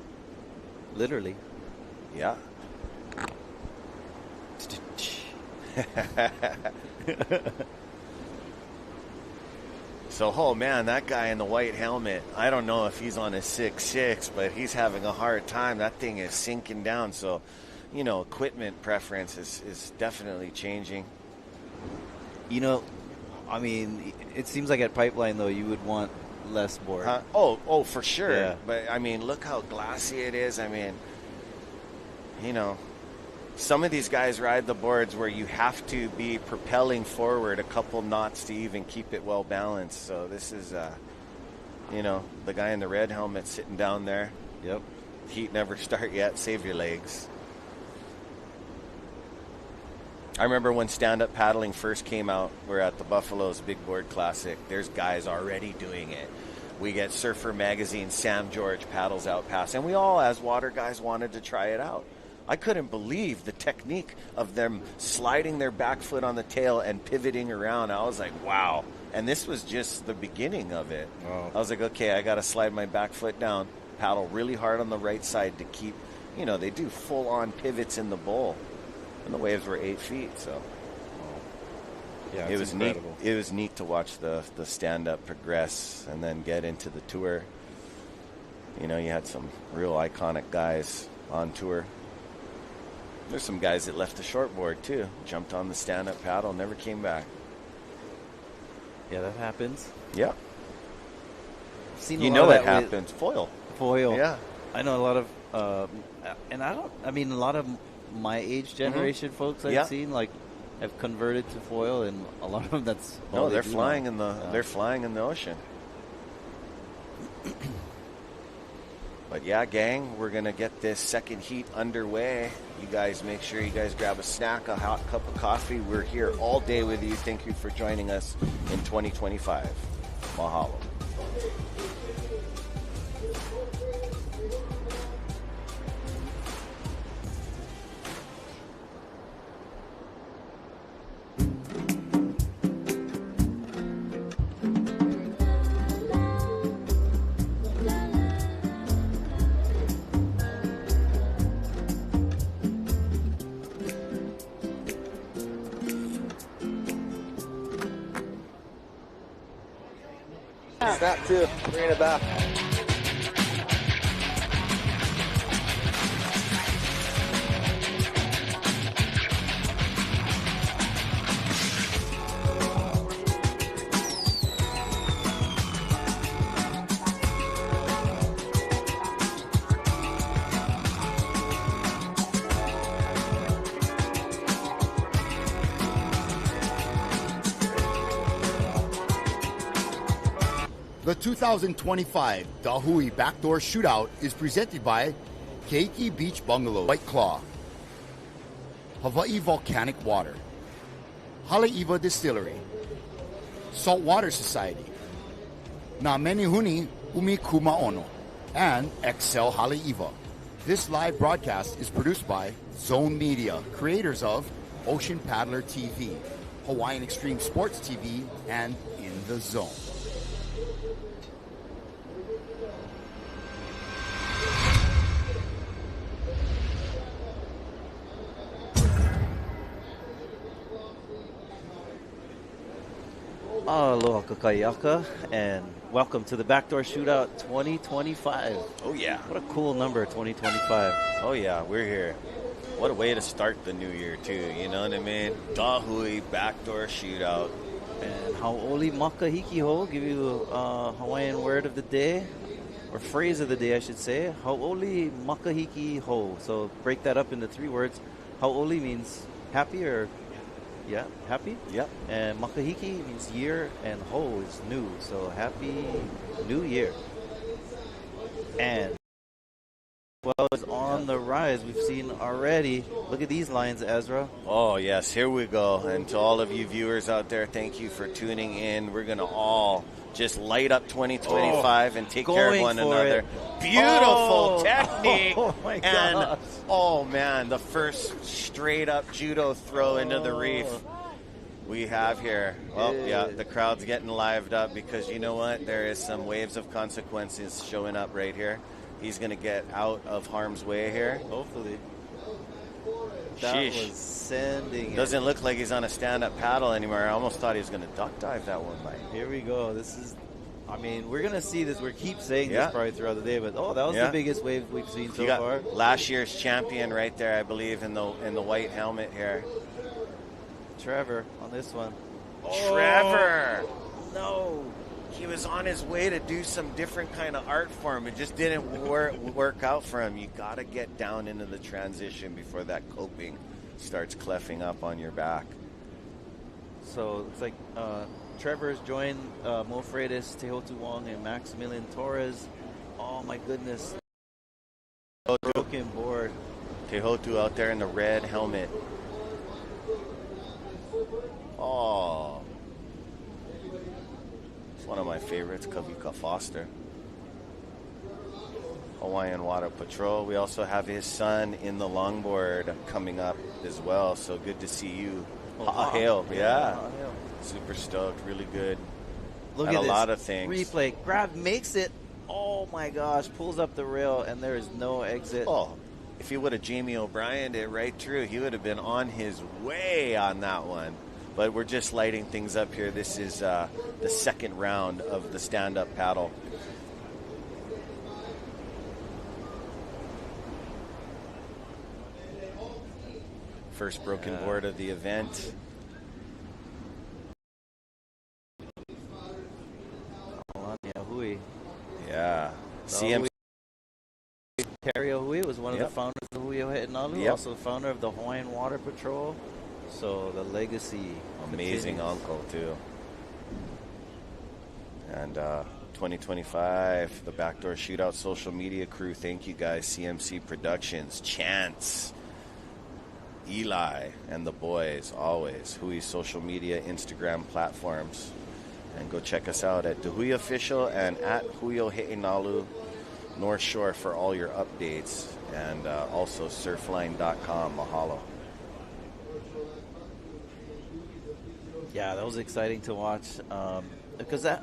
Literally. Yeah. So, oh man, that guy in the white helmet, I don't know if he's on a 6.6, but he's having a hard time. That thing is sinking down. So, equipment preference is definitely changing. I mean, it seems like at Pipeline, though, you would want less board. Oh, for sure. Yeah. But, I mean, look how glassy it is. I mean, some of these guys ride the boards where you have to be propelling forward a couple knots to even keep it well balanced. So this is, the guy in the red helmet sitting down there. Yep. Heat never start yet. Save your legs. I remember when stand-up paddling first came out, we're at the Buffalo's Big Board Classic. There's guys already doing it. We get Surfer Magazine, Sam George paddles out past, and we all, as water guys, wanted to try it out. I couldn't believe the technique of them sliding their back foot on the tail and pivoting around. I was like, wow. And this was just the beginning of it. Wow. I was like, okay, I got to slide my back foot down, paddle really hard on the right side to keep, they do full-on pivots in the bowl. And the waves were 8 feet, so yeah, it was incredible. neat. It was neat to watch the stand-up progress and then get into the tour. You had some real iconic guys on tour. There's some guys that left the shortboard too, jumped on the stand-up paddle, never came back. Yeah, that happens. Yeah, Seen it happens. Foil. Yeah, I know a lot of, and a lot of my age generation folks I've seen have converted to foil, and a lot of them they're flying in the they're flying in the ocean. But yeah, gang, we're gonna get this second heat underway. You guys make sure you guys grab a snack, a hot cup of coffee. We're here all day with you. Thank you for joining us in 2025. Mahalo. Snap two, bring it back. The 2025 Hui BackDoor Shootout is presented by Keiki Beach Bungalow, White Claw, Hawaii Volcanic Water, Haleiwa Distillery, Saltwater Society, Na Menihuni Umi Kumaono, and Excel Haleiwa. This live broadcast is produced by Zone Media, creators of Ocean Paddler TV, Hawaiian Extreme Sports TV, and In the Zone. Aloha kakayaka, and welcome to the Backdoor Shootout 2025. Oh, yeah. What a cool number, 2025. Oh, yeah, we're here. What a way to start the new year, too. You know what I mean? Da Hui Backdoor Shootout. And hau'oli makahiki ho, give you a Hawaiian word of the day, or phrase of the day, I should say. Hau'oli makahiki ho. So break that up into 3 words. Hau'oli means happy, or yeah, happy. Yep. And makahiki means year, and ho is new. So happy new year. And well, is on the rise. We've seen already. Look at these lines, Ezra. Oh, yes, here we go. And to all of you viewers out there, thank you for tuning in. We're going to all just light up 2025 and take care of one another. Beautiful technique. Oh, my gosh. And, oh, man, the first straight-up judo throw into the reef we have here. Well, yeah, the crowd's getting lived up because you know what? There is some waves of consequences showing up right here. He's going to get out of harm's way here. Hopefully. That Sheesh. was sending. Doesn't look like he's on a stand-up paddle anymore. I almost thought he was going to duck dive that one, Mike. Here we go. This is, I mean, we're going to see this. We keep saying this probably throughout the day, but that was the biggest wave we've seen so far. Last year's champion right there, I believe, in the white helmet here. Trevor on this one. Trevor! No. He was on his way to do some different kind of art form. It just didn't work out for him. You got to get down into the transition before that coping starts cleffing up on your back. So it's like Trevor's joined Mo Freitas, Tehotu Wong, and Maximilian Torres. Oh my goodness. Broken board. Tehotu out there in the red helmet. Oh. One of my favorites, Kavika Foster. Hawaiian Water Patrol. We also have his son in the longboard coming up as well. So good to see you. Hail. Yeah. Super stoked. Really good. Look at a this. Lot of things. Replay. Grab, makes it. Oh my gosh. Pulls up the rail and there is no exit. Oh, if he would have Jamie O'Brien it right through, he would have been on his way on that one. But we're just lighting things up here. This is the second round of the stand-up paddle. First broken board of the event. Hui. Yeah. CMC. Terry Hui was one of the founders of Hui Ha'enalu, also the founder of the Hawaiian Water Patrol. So the legacy. Amazing continues. uncle, too. And 2025, the Backdoor Shootout social media crew. Thank you guys. CMC Productions, Chance, Eli, and the boys, always. Hui's social media, Instagram platforms. And go check us out at Hui Official and at Hui Ha'enalu North Shore for all your updates. And also surfline.com. Mahalo. Yeah, that was exciting to watch because that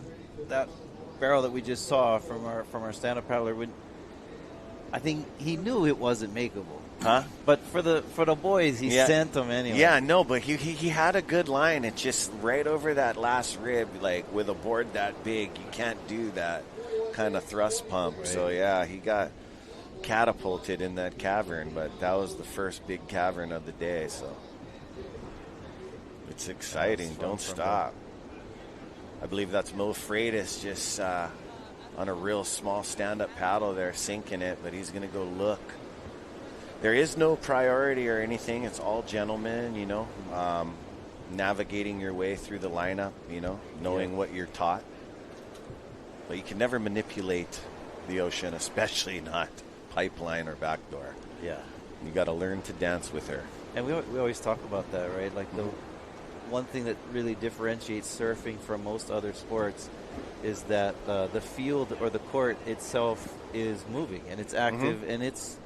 barrel that we just saw from our stand-up paddler, I think he knew it wasn't makeable. Huh? But for the boys, he sent them anyway. Yeah, no, but he had a good line. It's just right over that last rib, like with a board that big, you can't do that kind of thrust pump. Right. So yeah, he got catapulted in that cavern, but that was the first big cavern of the day. So it's exciting. Don't stop. I believe that's Mo Freitas just on a real small stand-up paddle there, sinking it, but he's going to go look. There is no priority or anything. It's all gentlemen, you know, navigating your way through the lineup, you know, knowing what you're taught. But you can never manipulate the ocean, especially not pipeline or backdoor. Yeah. You got to learn to dance with her. And we always talk about that, right? Like the one thing that really differentiates surfing from most other sports is that the field or the court itself is moving and it's active and it's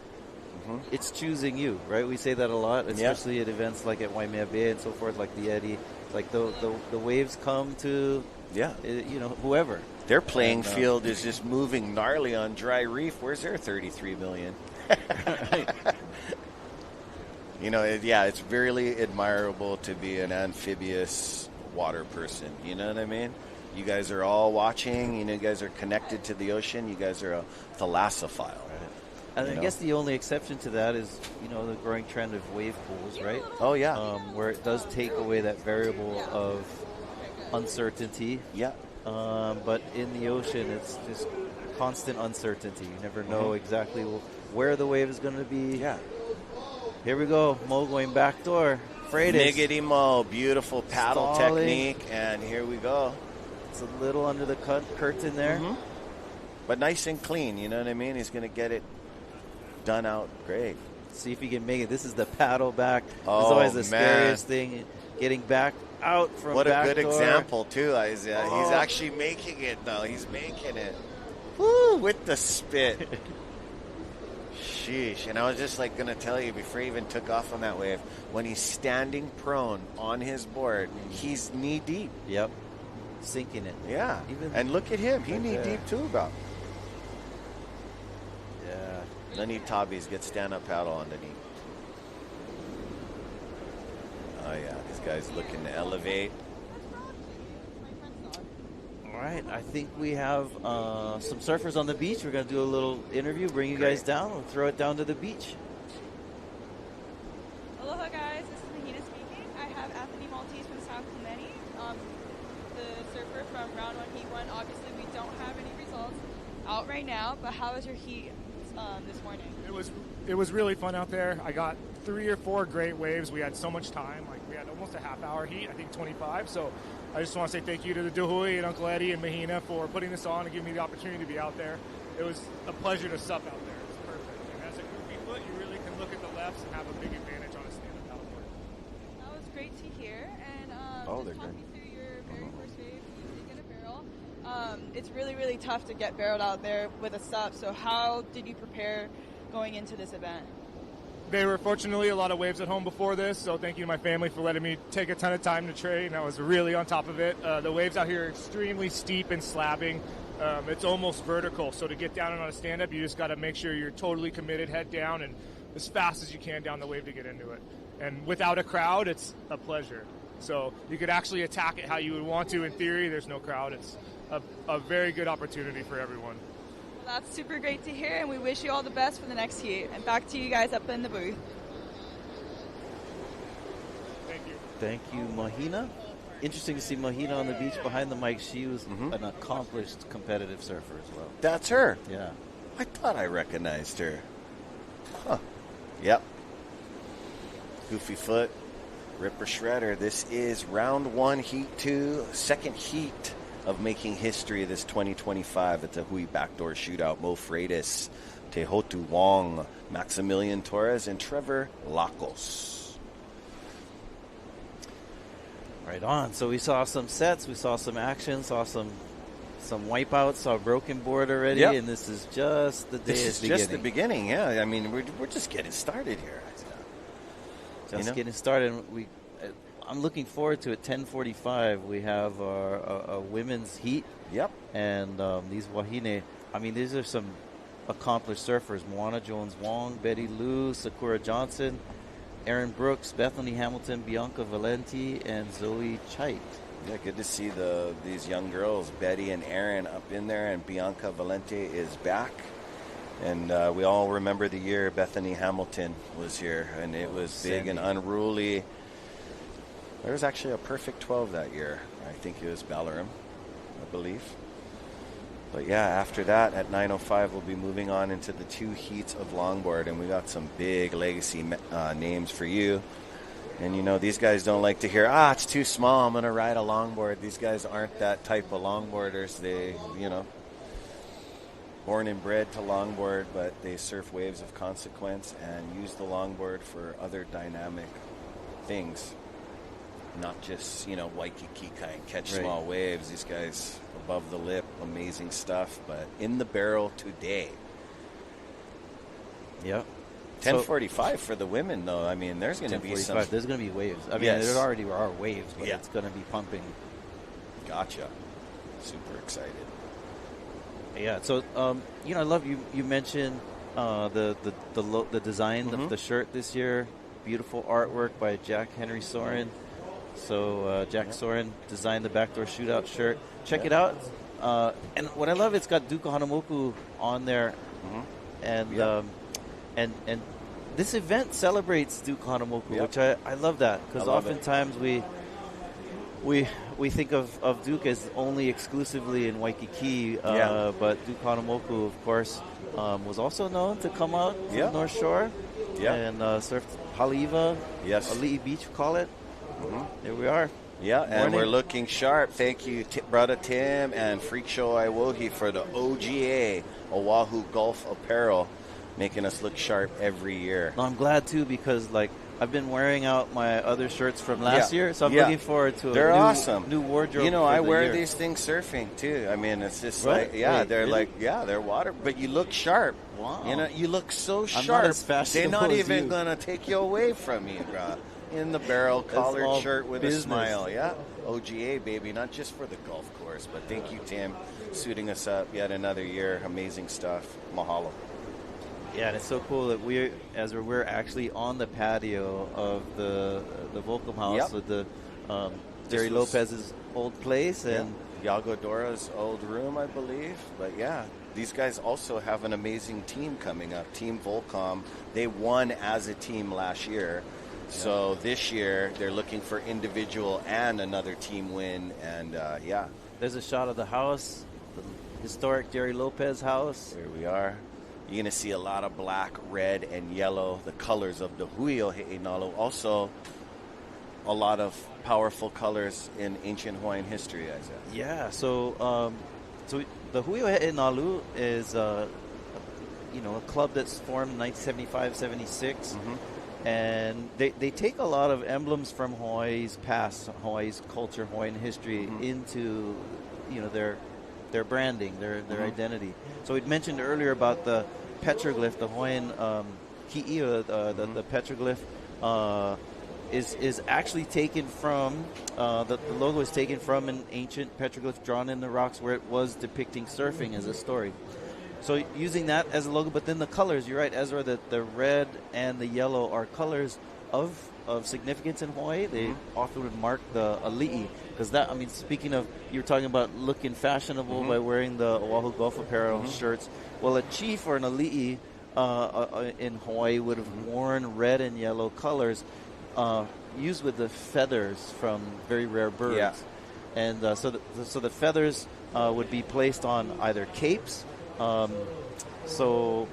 choosing you, right? We say that a lot, especially at events like at Waimea Bay and so forth, like the Eddy. Like the waves come to you know, whoever. Their playing field is just moving gnarly on dry reef. Where's their 33 million? You know, it's really admirable to be an amphibious water person. You know what I mean? You guys are all watching. You know, you guys are connected to the ocean. You guys are a thalassophile. Right? And I guess the only exception to that is, you know, the growing trend of wave pools, right? Oh, yeah. Where it does take away that variable of uncertainty. Yeah. But in the ocean, it's just constant uncertainty. You never know exactly where the wave is going to be. Yeah. Here we go. Mo going backdoor. Freitas. Niggity Mo. Beautiful paddle Stalling. technique. And here we go. It's a little under the curtain there. But nice and clean. You know what I mean? He's going to get it done out great. See if he can make it. This is the paddle back. Oh, it's always the man. scariest thing. Getting back out from What a backdoor. good example, too, Isaiah. He's actually making it, though. He's making it. Woo, with the spit. Sheesh. And I was just like going to tell you before he even took off on that wave, when he's standing prone on his board, he's knee deep. Yep. Sinking it. Yeah. Even and look at him. He right knee there. deep too, bro. Yeah. Lenny Tabbies get stand-up paddle underneath. Oh, yeah. These guys looking to elevate. All right. I think we have some surfers on the beach. We're going to do a little interview, bring you guys down, and throw it down to the beach. Aloha, guys. This is Mahina speaking. I have Anthony Maltese from San Clemente, the surfer from round 1, heat 1. Obviously, we don't have any results out right now, but how was your heat this morning? It was really fun out there. I got 3 or 4 great waves. We had so much time. Like, we had almost a half-hour heat, I think 25. So I just want to say thank you to the Dahui and Uncle Eddie and Mahina for putting this on and giving me the opportunity to be out there. It was a pleasure to sup out there. It was perfect. And as a goofy foot, you really can look at the lefts and have a big advantage on a stand-up paddleboard. That was great to hear. And just talk me through your very first wave. You did get a barrel. It's really, really tough to get barreled out there with a sup. So how did you prepare going into this event? There were fortunately a lot of waves at home before this, so thank you to my family for letting me take a ton of time to train. I was really on top of it. The waves out here are extremely steep and slabbing. It's almost vertical, so to get down on a stand-up, you just got to make sure you're totally committed, head down, and as fast as you can down the wave to get into it. And without a crowd, it's a pleasure. So you could actually attack it how you would want to in theory. There's no crowd. It's a very good opportunity for everyone. Well, that's super great to hear, and we wish you all the best for the next heat. And back to you guys up in the booth. Thank you. Thank you, Mahina. Interesting to see Mahina on the beach behind the mic. She was an accomplished competitive surfer as well. That's her. Yeah. I thought I recognized her. Huh. Yep. Goofy foot. Ripper Shredder. This is round 1, heat 2, second heat of making history this 2025 at the Hui BackDoor Shootout. Mo Freitas, Tehotu Wong, Maximilian Torres, and Trevor Lacos. Right on. So we saw some sets, we saw some action, saw some wipeouts, saw a broken board already, and this is just the day. This is just the beginning, yeah. I mean, we're just getting started here. Just getting started. I'm looking forward to it. 10:45. We have a women's heat. Yep. And these Wahine. I mean, these are some accomplished surfers: Moana Jones Wong, Betty Lou, Sakura Johnson, Erin Brooks, Bethany Hamilton, Bianca Valenti, and Zoe Chait. Yeah, good to see these young girls, Betty and Erin, up in there, and Bianca Valenti is back. And we all remember the year Bethany Hamilton was here, and it was big and unruly. There was actually a perfect 12 that year. I think it was Ballaram, I believe. But yeah, after that, at 9:05, we'll be moving on into the 2 heats of longboard, and we got some big legacy names for you. And, you know, these guys don't like to hear, it's too small, I'm going to ride a longboard. These guys aren't that type of longboarders. They, you know, born and bred to longboard, but they surf waves of consequence and use the longboard for other dynamic things. Not just, you know, Waikiki kind, catch small waves. These guys above the lip, amazing stuff. But in the barrel today. Yep. 10:45 for the women, though. I mean, there's going to be some. There's going to be waves. I mean, there already are waves, but it's going to be pumping. Gotcha. Super excited. Yeah. So, you know, I love you mentioned the design of the shirt this year. Beautiful artwork by Jack Henry Soren. So Jack Soren designed the Backdoor Shootout shirt. Check it out. And what I love, it's got Duke Hanamoku on there, and this event celebrates Duke Hanamoku, which I love that, because oftentimes we think of Duke as only exclusively in Waikiki, but Duke Hanamoku, of course, was also known to come out to the North Shore and surf Haleiwa, Ali'i Beach, we call it. There we are. Yeah, and we're looking sharp. Thank you, Brother Tim and Freak Show Iwohi for the OGA, Oahu Golf Apparel, making us look sharp every year. No, I'm glad, too, because, I've been wearing out my other shirts from last year, so I'm looking forward to a new wardrobe. I wear these things surfing, too. I mean, it's just they're water, but you look sharp. Wow. You look so sharp. Not as fashionable they're not as even you. going to take you away from you, bro. In the barrel, collared shirt with a smile. Yeah, OGA, baby, not just for the golf course, but thank you, Tim, suiting us up yet another year. Amazing stuff. Mahalo. Yeah, and it's so cool that we're actually on the patio of the Volcom House with the Jerry Lopez's old place and Yago Dora's old room, I believe. But these guys also have an amazing team coming up. Team Volcom. They won as a team last year. So this year, they're looking for individual and another team win. And, There's a shot of the house, the historic Jerry Lopez house. There we are. You're going to see a lot of black, red, and yellow, the colors of the Hui o He'enalu. Also, a lot of powerful colors in ancient Hawaiian history, Isaac. Yeah, so the Hui o He'enalu is, a club that's formed in 1975-76. And they take a lot of emblems from Hawaii's past, Hawaii's culture, Hawaiian history into, their branding, their identity. So we'd mentioned earlier about the petroglyph, the Hawaiian ki'ia, the petroglyph is actually taken from, the logo is taken from an ancient petroglyph drawn in the rocks where it was depicting surfing as a story. So using that as a logo, but then the colors, you're right, Ezra, that the red and the yellow are colors of significance in Hawaii. They often would mark the ali'i, because speaking of, you were talking about looking fashionable by wearing the Oahu Golf Apparel shirts. Well, a chief or an ali'i in Hawaii would have worn red and yellow colors used with the feathers from very rare birds. And so the feathers would be placed on either capes, or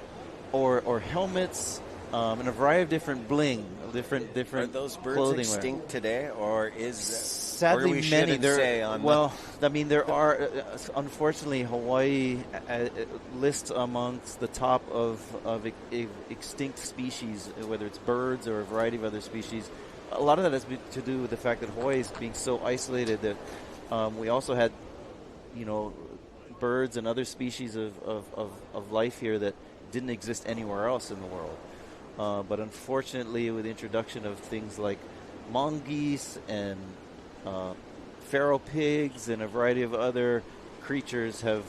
helmets, and a variety of different bling, different. Are those birds extinct today, or is sadly or we many? There are. Unfortunately, Hawaii lists amongst the top of extinct species, whether it's birds or a variety of other species. A lot of that has to do with the fact that Hawaii is being so isolated that we also had, birds and other species of life here that didn't exist anywhere else in the world. But unfortunately, with the introduction of things like mongoose and feral pigs and a variety of other creatures have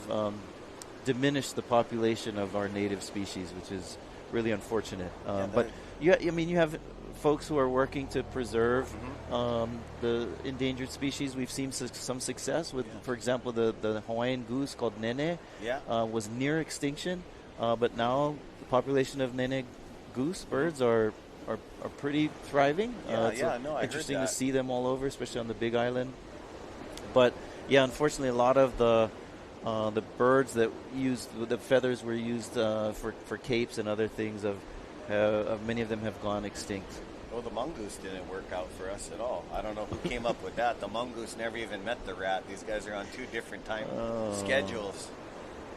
diminished the population of our native species, which is really unfortunate. But you have folks who are working to preserve the endangered species. We've seen some success with, for example, the Hawaiian goose called nene was near extinction, but now the population of nene goose birds are pretty thriving. Interesting to see them all over, especially on the Big Island. But unfortunately, a lot of the birds that used the feathers were used for capes and other things. Many of them have gone extinct. Well, the mongoose didn't work out for us at all. I don't know who came up with that. The mongoose never even met the rat. These guys are on two different time schedules.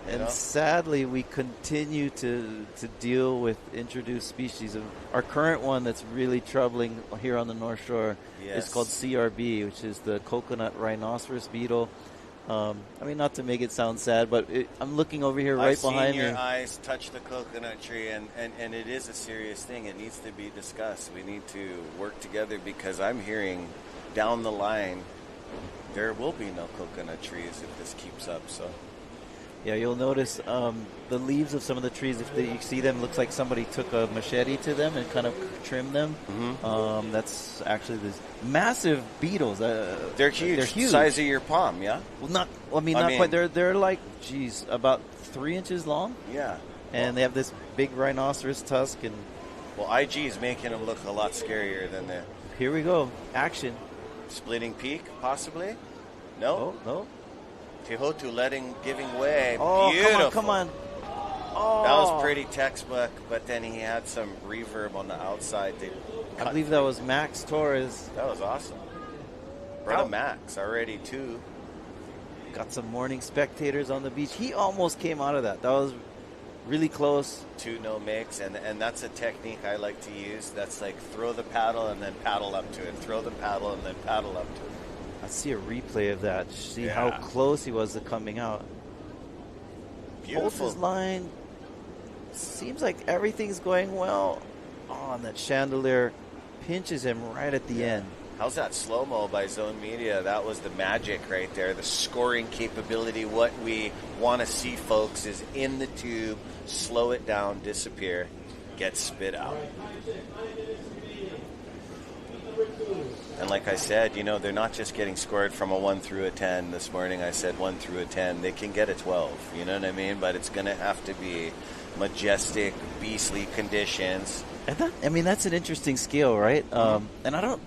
And sadly, we continue to deal with introduced species. Our current one that's really troubling here on the North Shore is called CRB, which is the coconut rhinoceros beetle. Not to make it sound sad, but I'm looking over here behind me. I've seen your eyes touch the coconut tree, and it is a serious thing. It needs to be discussed. We need to work together, because I'm hearing down the line there will be no coconut trees if this keeps up. So Yeah, you'll notice the leaves of some of the trees, if you see them, looks like somebody took a machete to them and kind of trimmed them. Mm-hmm. That's actually this massive beetles. They're huge. They're huge. Size of your palm, yeah? Well, not quite. They're like, about 3 inches long. Yeah. And they have this big rhinoceros tusk. And well, IG is making them look a lot scarier than the... Here we go. Action. Splitting peak, possibly? No? Oh, no. Tehotu giving way. Oh, Beautiful. come on. Oh. That was pretty textbook, but then he had some reverb on the outside. I believe that was Max Torres. That was awesome. Brother Max, already 2. Got some morning spectators on the beach. He almost came out of that. That was really close. 2 no makes, and that's a technique I like to use. That's like throw the paddle and then paddle up to it. Throw the paddle and then paddle up to it. Let's see a replay of that. See how close he was to coming out. Beautiful. Holds his line. Seems like everything's going well. Oh, and that chandelier pinches him right at the end. How's that slow-mo by Zone Media? That was the magic right there. The scoring capability. What we want to see, folks, is in the tube, slow it down, disappear, get spit out. And like I said, they're not just getting scored from a 1 through a 10. This morning I said 1 through a 10. They can get a 12, you know what I mean? But it's going to have to be majestic, beastly conditions. And that's an interesting scale, right? And I don't...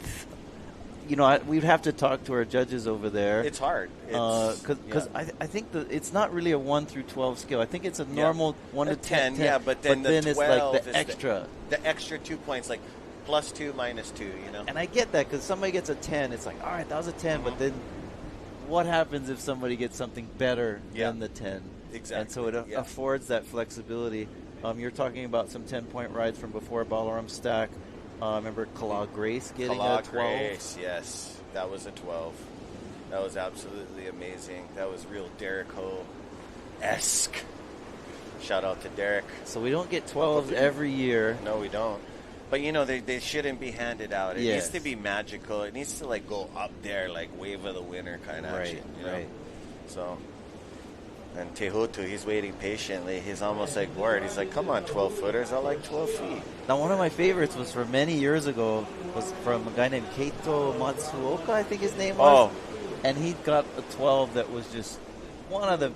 we'd have to talk to our judges over there. It's hard. Because I think it's not really a 1 through 12 scale. I think it's a normal 1 to 10. Yeah, but then the 12 it's like the extra. The extra 2 points, like +2, -2, And I get that because somebody gets a 10. It's like, all right, that was a 10. But then what happens if somebody gets something better than the 10? Exactly. And so it affords that flexibility. You're talking about some 10-point rides from before Balaram Stack. Remember Kala Grace getting a 12? Grace, yes. That was a 12. That was absolutely amazing. That was real Derek Ho-esque. Shout out to Derek. So we don't get 12s every year. No, we don't. But, they shouldn't be handed out. It needs to be magical. It needs to, go up there, wave of the winner kind of action. Right. So... And Tehotu, he's waiting patiently. He's almost bored. He's like, come on, 12-footers. I like 12 feet. Now, one of my favorites was from many years ago. Was from a guy named Keito Matsuoka, I think his name was. Oh. And he got a 12 that was just one of the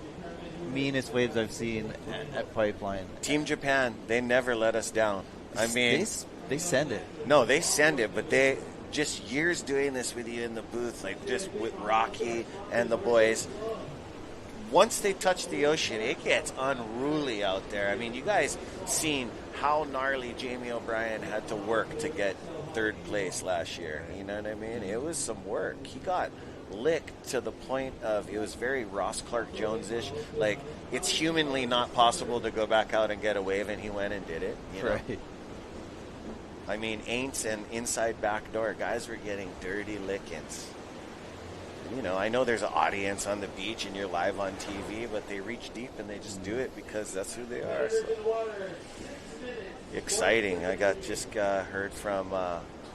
meanest waves I've seen at Pipeline. Team Japan, they never let us down. I mean... They send it. No, they send it, but they... Just years doing this with you in the booth, just with Rocky and the boys... Once they touch the ocean, it gets unruly out there. I mean, you guys seen how gnarly Jamie O'Brien had to work to get 3rd place last year. You know what I mean? It was some work. He got licked to the point of it was very Ross Clark Jones-ish. It's humanly not possible to go back out and get a wave, and he went and did it. You know? Right. I mean, Aints and inside backdoor, guys were getting dirty lickings. I know there's an audience on the beach and you're live on TV, but they reach deep and they just do it because that's who they are. So. Exciting. I just heard from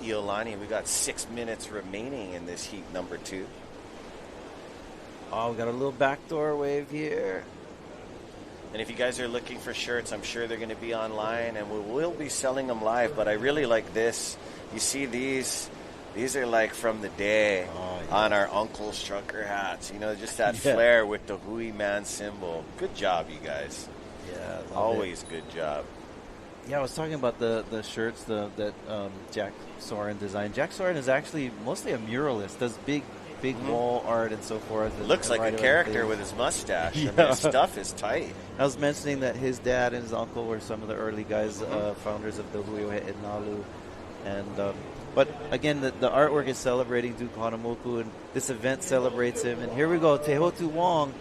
Iolani. We got 6 minutes remaining in this heat number 2. Oh, we got a little backdoor wave here. And if you guys are looking for shirts, I'm sure they're going to be online, and we will be selling them live. But I really like this. You see these... These are from the day on our Uncle's trucker hats. Just that flair with the Hui man symbol. Good job, you guys. Yeah, always good job. Yeah, I was talking about the shirts that Jack Soren designed. Jack Soren is actually mostly a muralist. Does big wall art and so forth. Looks like a character with his mustache. Yeah. I mean, his stuff is tight. I was mentioning that his dad and his uncle were some of the early guys, founders of the Hui Nalu, and. But again, the artwork is celebrating Duke Hanamoku, and this event celebrates him. And here we go, Tehotu Wong.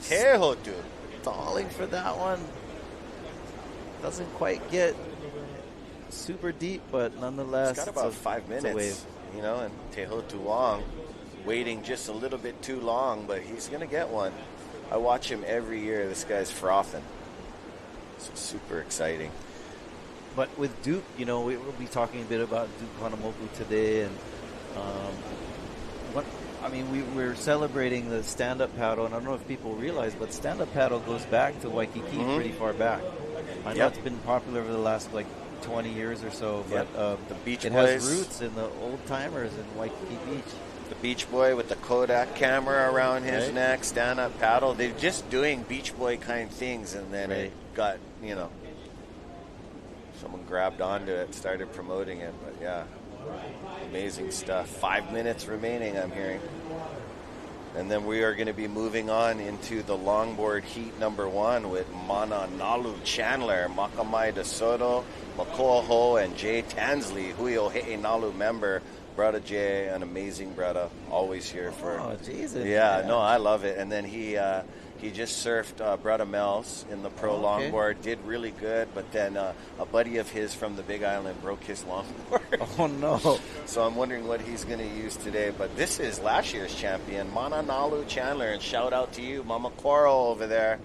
Tehotu. Stalling for that one. Doesn't quite get super deep, but nonetheless. It's got about 5 minutes, and Tehotu Wong waiting just a little bit too long, but he's going to get one. I watch him every year. This guy's frothing. It's super exciting. But with Duke, we will be talking a bit about Duke Hanamoku today, and I mean, we're celebrating the stand-up paddle, and I don't know if people realize, but stand-up paddle goes back to Waikiki pretty far back. I know it's been popular over the last, like, 20 years or so, but the Beach it Boys has roots in the old-timers in Waikiki Beach. The Beach Boy with the Kodak camera around his neck, stand-up paddle. They're just doing Beach Boy kind of things, and then it got, you know, someone grabbed onto it, started promoting it, but yeah. Amazing stuff. 5 minutes remaining, I'm hearing. And then we are going to be moving on into the longboard heat number 1 with Mana Nalu Chandler, Makamai De Soto, Makoa Ho, and Jay Tansley, Hui Nalu member. Brother Jay, an amazing brother, always here for. Oh, Jesus. Yeah, no, I love it. And then he just surfed Brother Mel's in the pro longboard, did really good, but then a buddy of his from the Big Island broke his longboard. Oh, no. So I'm wondering what he's going to use today. But this is last year's champion, Mana Nalu Chandler, and shout out to you, Mama Coral over there,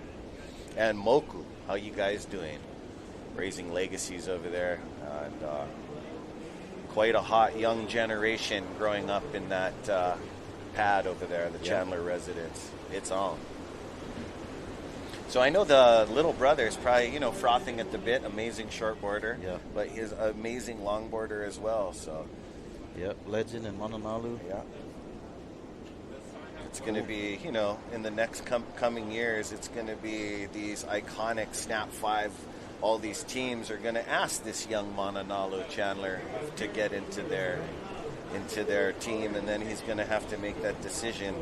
and Moku. How you guys doing? Raising legacies over there. And quite a hot young generation growing up in that pad over there, the Chandler residence. It's on. So I know the little brother is probably, you know, frothing at the bit, amazing shortboarder, but he's an amazing longboarder as well. So, legend in Mananalu. Yeah, it's going to be, you know, in the next coming years, it's going to be these iconic Snap 5. All these teams are going to ask this young Mananalu Chandler to get into their team, and then he's going to have to make that decision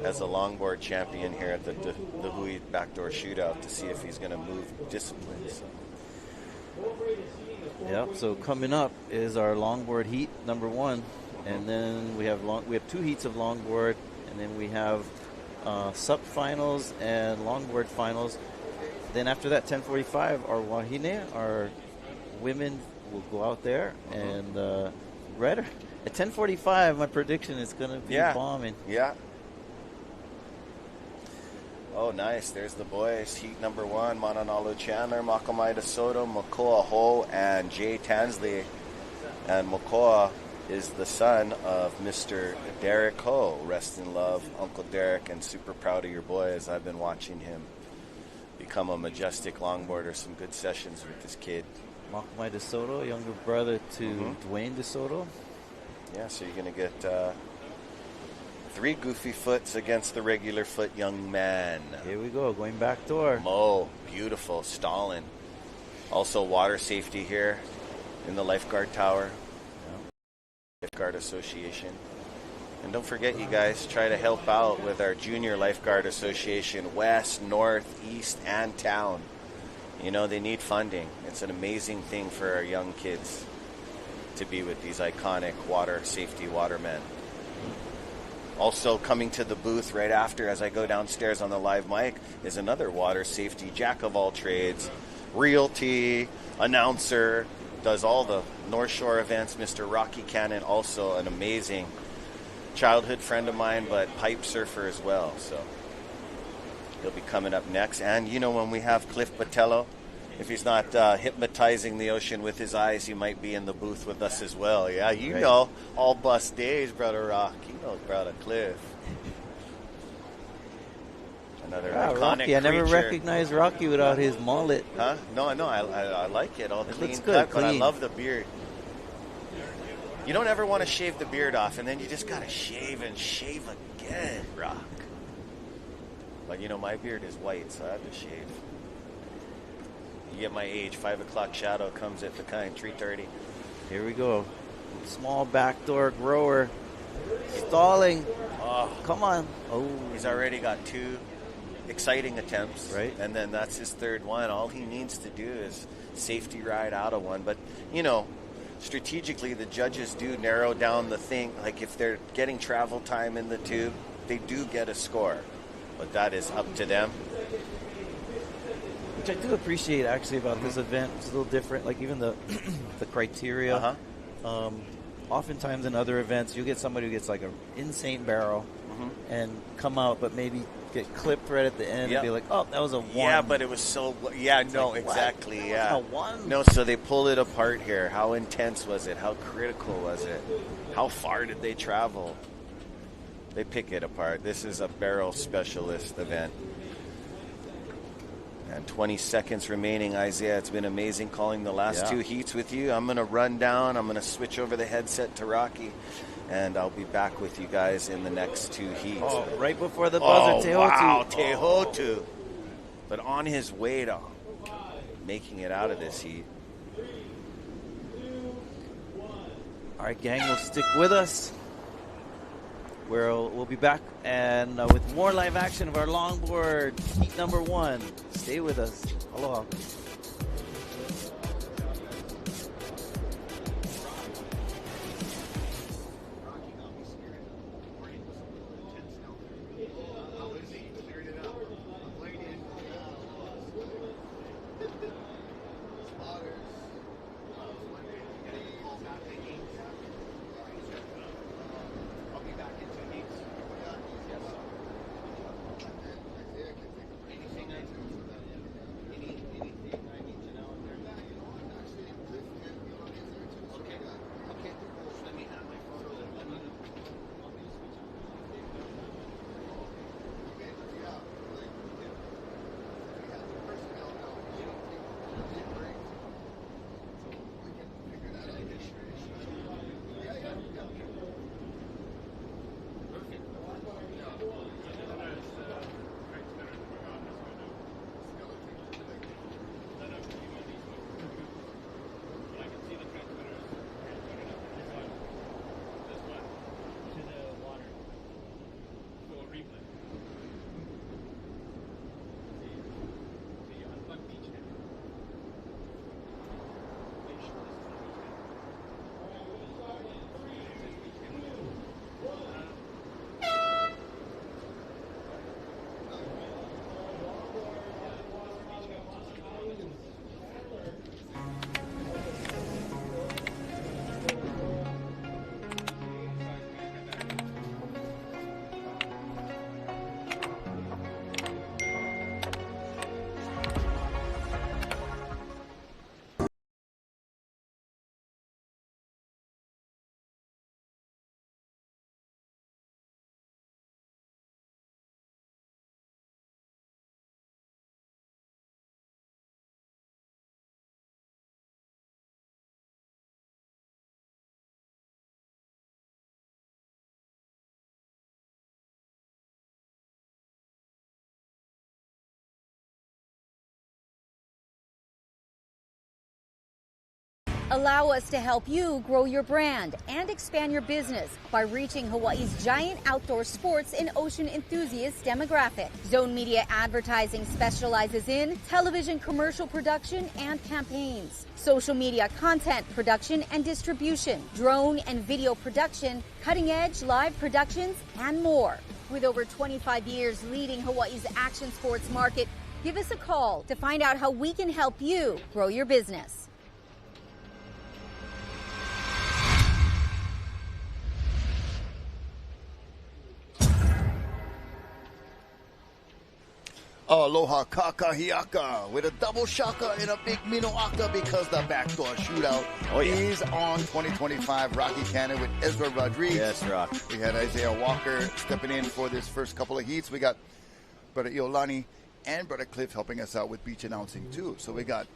as a longboard champion here at the Hui BackDoor Shootout to see if he's going to move disciplines. So coming up is our longboard heat number 1, and then we have 2 heats of longboard, and then we have SUP finals and longboard finals. Then after that, 10:45, our Wahine, our women will go out there, and right at 10:45, my prediction is going to be bombing. Yeah. Oh, nice. There's the boys. Heat number 1, Mananalu Chandler, Makamai De Soto, Makoa Ho, and Jay Tansley. And Makoa is the son of Mr. Derek Ho. Rest in love, Uncle Derek, and super proud of your boy as I've been watching him become a majestic longboarder. Some good sessions with this kid. Makamai De Soto, younger brother to Dwayne De Soto. Yeah, so you're going to get 3 goofy foots against the regular foot young man. Here we go, going back door. Mo, beautiful, Stalin. Also water safety here in the lifeguard tower. Lifeguard Association. And don't forget, you guys, try to help out with our Junior Lifeguard Association, West, North, East, and Town. You know, they need funding. It's an amazing thing for our young kids to be with these iconic water safety watermen. Also coming to the booth right after as I go downstairs on the live mic is another water safety jack of all trades, realty, announcer, does all the North Shore events, Mr. Rocky Cannon, also an amazing childhood friend of mine, but pipe surfer as well. So he'll be coming up next. And you know, when we have Cliff Botello, if he's not hypnotizing the ocean with his eyes, he might be in the booth with us as well. Yeah, you know, all bus days, Brother Rock. You know, Brother Cliff. Another iconic Rocky. I never creature. recognized Rocky without his mullet. Huh? No, I like it. All the clean looks cut, good, but I clean. love the beard. You don't ever want to shave the beard off, and then you just got to shave and shave again, Rock. But, you know, my beard is white, so I have to shave. You get my age, 5 o'clock shadow comes at the kind, 3:30. Here we go. Small backdoor grower. Stalling. Oh, come on. Oh, he's already got 2 exciting attempts. Right. And then that's his 3rd one. All he needs to do is safety ride out of one. But, you know, strategically, the judges do narrow down the thing. Like if they're getting travel time in the tube, they do get a score. But that is up to them. Which I do appreciate actually about this event. It's a little different. Like even the the criteria. Oftentimes in other events, you get somebody who gets like an insane barrel and come out, but maybe get clipped right at the end and be like, "Oh, that was a 1." Yeah, but it was so. Yeah, it's no, like, exactly. What? Yeah, A 1? No, so they pull it apart here. How intense was it? How critical was it? How far did they travel? They pick it apart. This is a barrel specialist event. And 20 seconds remaining, Isaiah. It's been amazing calling the last two heats with you. I'm going to run down. I'm going to switch over the headset to Rocky, and I'll be back with you guys in the next 2 heats. Oh, right before the buzzer, Tehotu. Wow, Tehotu. But on his way to making it out of this heat. All right, gang, will stick with us. We'll be back and with more live action of our longboard heat number 1. Stay with us. Aloha. Allow us to help you grow your brand and expand your business by reaching Hawaii's giant outdoor sports and ocean enthusiast demographic. Zone Media Advertising specializes in television commercial production and campaigns, social media content production and distribution, drone and video production, cutting-edge live productions, and more. With over 25 years leading Hawaii's action sports market, give us a call to find out how we can help you grow your business. Aloha kakahiaka with a double shaka and a big minoaka because the backdoor shootout is on 2025 Rocky Cannon with Ezra Rodriguez. Yes, Rock. We had Isaiah Walker stepping in for this first couple of heats. We got Brother Iolani and Brother Cliff helping us out with beach announcing too. So we got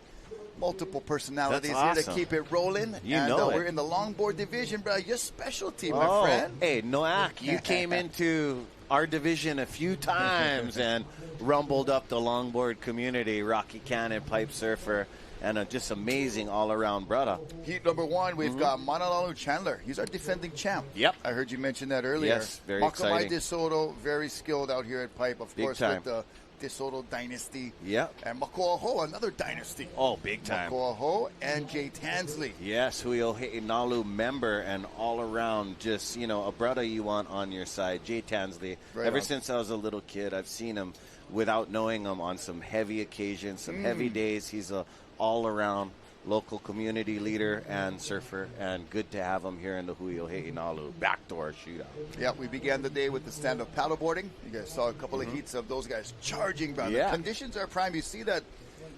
multiple personalities here to keep it rolling. We're in the longboard division, bro. Your specialty, my friend. Hey, Noak, you came into our division a few times and rumbled up the longboard community, Rocky Cannon, pipe surfer, and just amazing all-around brother. Heat number 1, we've got Manalalu Chandler. He's our defending champ. Yep. I heard you mention that earlier. Yes, very exciting. Makamai DeSoto, very skilled out here at pipe, of course, time. with the DeSoto dynasty. Yep. And Makoa Ho, another dynasty. Oh, big time. Makoa Ho and Jay Tansley. Yes, Hui Nalu member and all around just, a brother you want on your side. Jay Tansley. Right Ever on. since I was a little kid, I've seen him without knowing him on some heavy occasions, some heavy days. He's a all-around local community leader and surfer, and good to have him here in the Hui Nalu backdoor shootout. Yeah, we began the day with the stand-up paddleboarding. You guys saw a couple of heats of those guys charging, brother. Yeah. Conditions are prime. You see that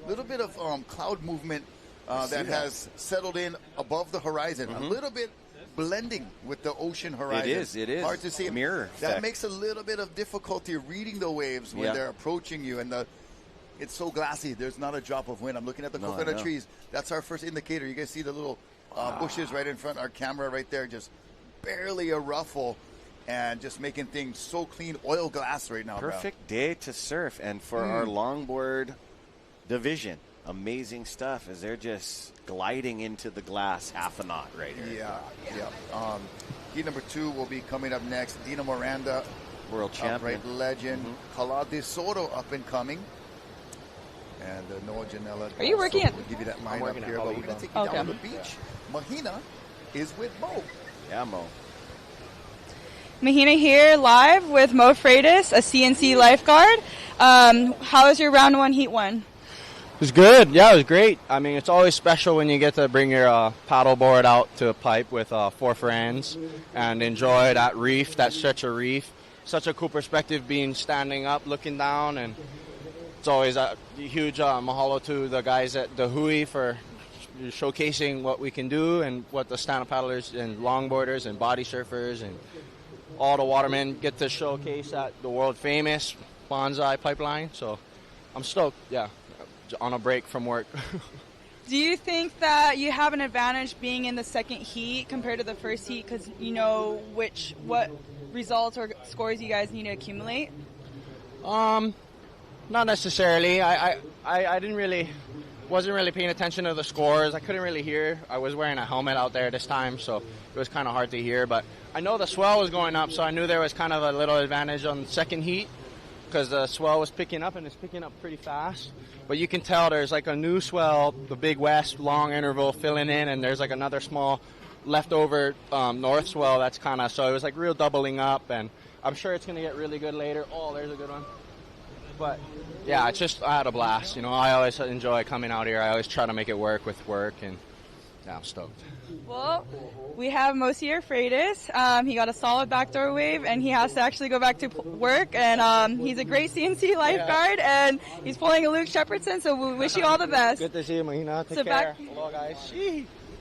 little bit of cloud movement that has settled in above the horizon. A little bit blending with the ocean horizon. It is. Hard to see. Mirror That effect. makes a little bit of difficulty reading the waves when they're approaching you, and it's so glassy. There's not a drop of wind. I'm looking at the coconut trees. That's our first indicator. You guys see the little bushes right in front. Our camera right there, just barely a ruffle, and just making things so clean. Oil glass right now. Perfect day to surf, and for our longboard division, amazing stuff as they're just gliding into the glass half a knot right here. Yeah. Heat number 2 will be coming up next. Dina Miranda, world champion, upright legend. Kala De Soto, up and coming. And Noah Janela. Are you working at? We'll give you that line up here, but we're going to take you down to the beach. Mahina is with Mo. Yeah, Mo. Mahina here live with Mo Freitas, a CNC lifeguard. How was your round 1, heat 1? It was good. Yeah, it was great. I mean, it's always special when you get to bring your paddle board out to a pipe with 4 friends and enjoy that reef, that stretch of reef. Such a cool perspective being standing up, looking down, and it's always a huge mahalo to the guys at the Hui for showcasing what we can do and what the stand-up paddlers and longboarders and body surfers and all the Watermen get to showcase at the world-famous Bonsai Pipeline. So I'm stoked, on a break from work. Do you think that you have an advantage being in the second heat compared to the first heat because you know what results or scores you guys need to accumulate? Not necessarily. I wasn't really paying attention to the scores. I couldn't really hear. I was wearing a helmet out there this time, so it was kind of hard to hear. But I know the swell was going up, so I knew there was kind of a little advantage on the second heat because the swell was picking up, and it's picking up pretty fast. But you can tell there's like a new swell, the big west long interval filling in, and there's like another small leftover north swell that's kind of, so it was like real doubling up, and I'm sure it's going to get really good later. Oh, there's a good one. But yeah, it's just, I had a blast. You know, I always enjoy coming out here. I always try to make it work with work, and yeah, I'm stoked. Well, we have Mosier Freitas. He got a solid backdoor wave, and he has to actually go back to work. And he's a great CNC lifeguard, and he's pulling a Luke Shepardson. So we wish you all the best. Good to see you, Mahina. Take care. Hello, guys.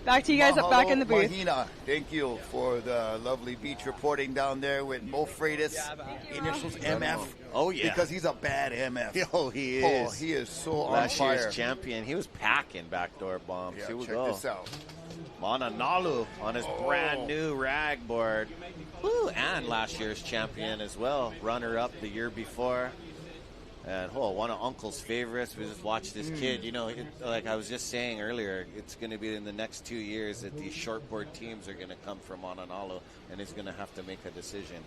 Back to you guys back in the booth. Mahina, thank you for the lovely beach reporting down there with Mo Freitas. Initials MF. Oh, yeah. Because he's a bad MF. Oh, he is. Oh, he is so on Last fire. year's champion. He was packing backdoor bombs. Yeah, Here we check go. this out. Mananalu on his brand new rag board. Woo, and last year's champion as well. Runner-up the year before. And one of Uncle's favorites. We just watched this kid. You know, like I was just saying earlier, it's going to be in the next 2 years that these shortboard teams are going to come from Mananalu, and he's going to have to make a decision.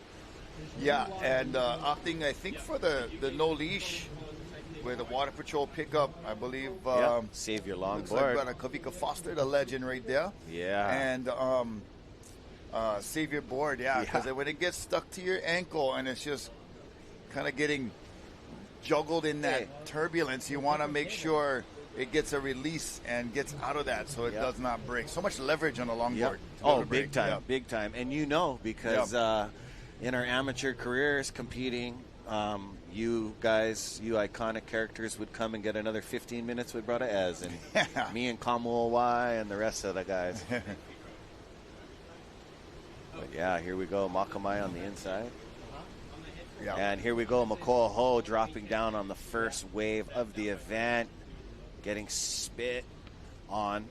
Yeah, and opting, I think, for the no leash with the Water Patrol pickup, I believe. Save your longboard. Looks like Kavika Foster, the legend right there. Yeah. And save your board, because when it gets stuck to your ankle and it's just kind of getting juggled in that turbulence, you want to make sure it gets a release and gets out of that so it does not break. So much leverage on a longboard. Oh, big time, big time. And you know, because in our amateur careers competing, you guys, you iconic characters would come and get another 15 minutes with Brother Ez and me and Kamu Y and the rest of the guys. But yeah, here we go, Makamai on the inside. Yeah. And here we go, Makoa Ho dropping down on the first wave of the event, getting spit on,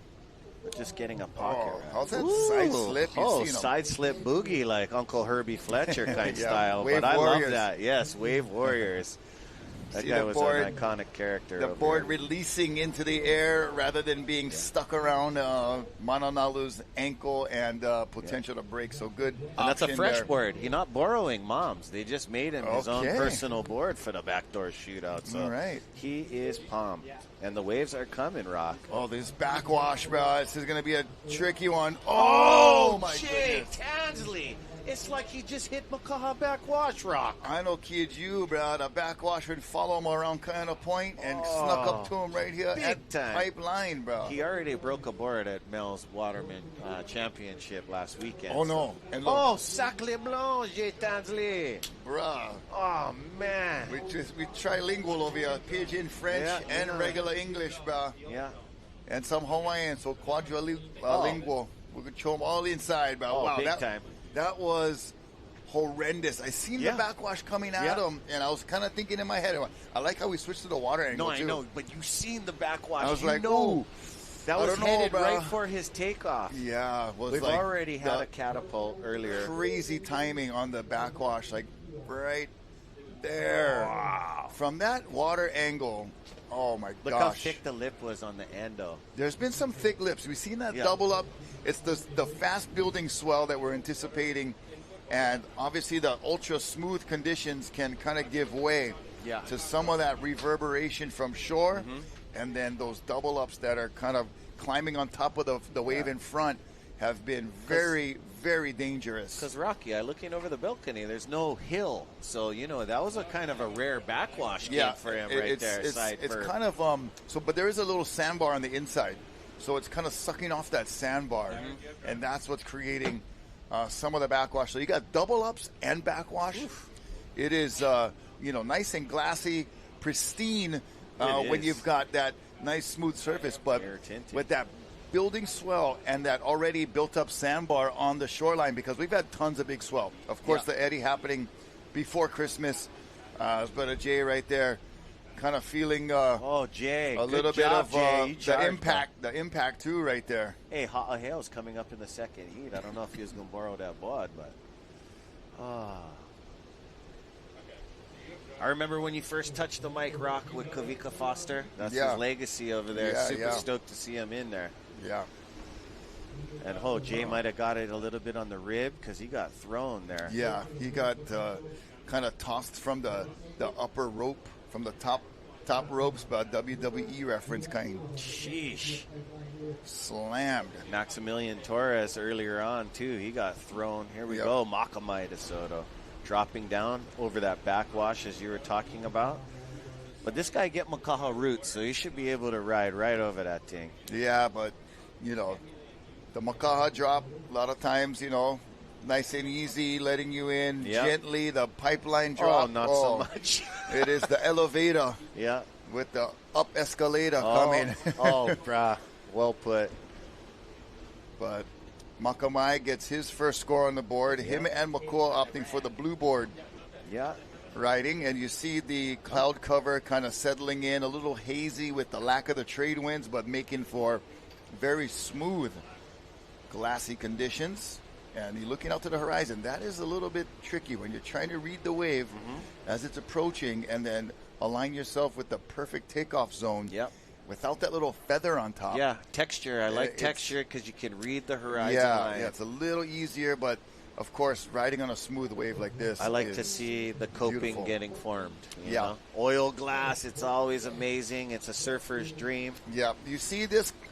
but just getting a pocket. How's that side slip? Side slip boogie like Uncle Herbie Fletcher kind style. Wave but I Warriors. love that. Yes, Wave Warriors. That guy was an iconic character. The board releasing into the air rather than being stuck around Mananalu's ankle and potential to break. So good. And that's a fresh board. He's not borrowing Mom's. They just made him his own personal board for the backdoor shootout. So he is pumped. And the waves are coming, Rock. Oh, this backwash, bro. This is going to be a tricky one. Oh my goodness. Tansley. It's like he just hit Makaha backwash, Rock. I know, kid, you, bro. The backwash would follow him around kind of point and snuck up to him right here at pipeline, bro. He already broke a board at Mel's Waterman championship last weekend. Oh, no. And sacre blanc, J. Tansley. Bruh. Oh, man. We trilingual over here. Pidgin, French, and regular English, bro. Yeah. And some Hawaiian, so quadrilingual. We're going to show them all inside. But wow, big time. That was horrendous. I seen the backwash coming at him, and I was kind of thinking in my head, I like how we switched to the water angle, too. No, I know, but you seen the backwash. I was like, ooh. That was headed right for his takeoff. Yeah. We've already had a catapult earlier. Crazy timing on the backwash, like right there. Wow. From that water angle, oh my gosh. Look how thick the lip was on the end, though. There's been some thick lips. We've seen that double up. It's the fast building swell that we're anticipating. And obviously the ultra smooth conditions can kind of give way to some of that reverberation from shore. And then those double ups that are kind of climbing on top of the wave in front have been very, very dangerous. Because, Rocky, looking over the balcony, there's no hill. So, that was a kind of a rare backwash game for him there. It's kind of, but there is a little sandbar on the inside. So it's kind of sucking off that sandbar. And that's what's creating some of the backwash. So you got double ups and backwash. Oof. It is, nice and glassy, pristine. When you've got that nice smooth surface, but with that building swell and that already built up sandbar on the shoreline, because we've had tons of big swell. Of course, the eddy happening before Christmas. But a Jay right there, kind of feeling Jay, a little bit of the impact too right there. Hey, Hale's coming up in the second heat. I don't know if he was going to borrow that bod, but I remember when you first touched the mic, Rock, with Kavika Foster. That's his legacy over there. Super stoked to see him in there. Yeah. And Jay might have got it a little bit on the rib because he got thrown there. Yeah, he got kind of tossed from the upper rope, from the top ropes, but WWE reference kind. Sheesh. Slammed. Maximilian Torres earlier on, too. He got thrown. Here we go. Makamai DeSoto. Dropping down over that backwash as you were talking about. But this guy get Makaha roots, so he should be able to ride right over that thing. Yeah, but, the Makaha drop, a lot of times, nice and easy, letting you in gently. The pipeline drop. Not so much. It is the elevator. Yeah. With the up escalator coming. Brah. Well put. But Makamai gets his first score on the board. Him and McCool opting for the blue board. Yeah. Riding, and you see the cloud cover kind of settling in, a little hazy with the lack of the trade winds, but making for very smooth, glassy conditions. And you're looking out to the horizon. That is a little bit tricky when you're trying to read the wave as it's approaching and then align yourself with the perfect takeoff zone. Yep. Without that little feather on top. Yeah, texture. I like texture because you can read the horizon line. Yeah, it's a little easier, but of course, riding on a smooth wave like this, I like to see the coping getting formed. You know? Oil glass, it's always amazing. It's a surfer's dream. Yeah, you see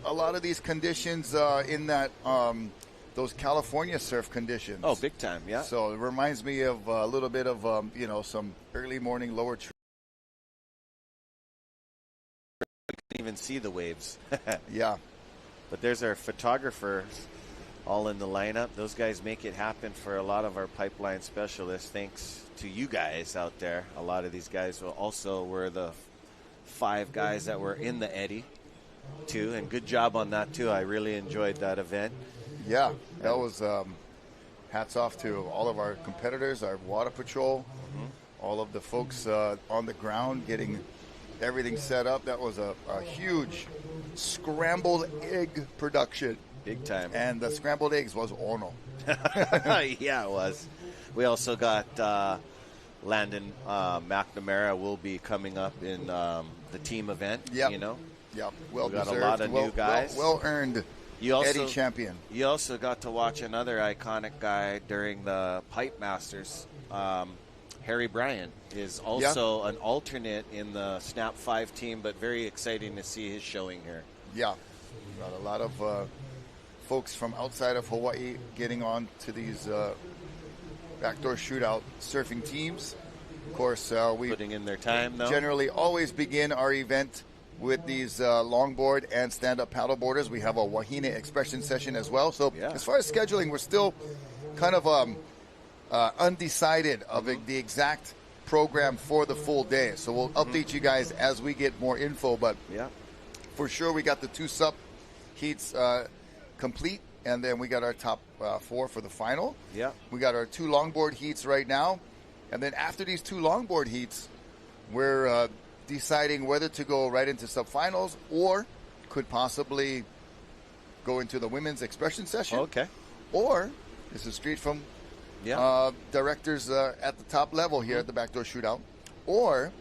a lot of these conditions in that those California surf conditions. Oh, big time, yeah. So it reminds me of a little bit of some early morning lower. You can even see the waves. Yeah. But there's our photographers all in the lineup. Those guys make it happen for a lot of our pipeline specialists. Thanks to you guys out there. A lot of these guys also were the 5 guys that were in the eddy, too. And good job on that, too. I really enjoyed that event. Yeah, that was hats off to all of our competitors, our water patrol, all of the folks on the ground getting everything set up. That was a huge scrambled egg production. Big time. And the scrambled eggs was ono. Yeah, it was. We also got Landon McNamara will be coming up in the team event, Yep. Yep. Well we got deserved. a lot of new guys. Well earned. Eddie champion. You also got to watch another iconic guy during the Pipe Masters. Harry Bryan is also an alternate in the Snap 5 team, but very exciting to see his showing here. Yeah. Got a lot of folks from outside of Hawaii getting on to these backdoor shootout surfing teams. Of course, we putting in their time, though. Generally always begin our event with these longboard and stand-up paddleboarders. We have a Wahine expression session as well. So as far as scheduling, we're still kind of undecided of the exact program for the full day. So we'll update you guys as we get more info. But for sure, we got the 2 sup heats complete and then we got our top 4 for the final. Yeah. We got our 2 longboard heats right now, and then after these 2 longboard heats, we're deciding whether to go right into subfinals or could possibly go into the women's expression session. Okay. Or this is straight from directors at the top level here at the Backdoor Shootout. Or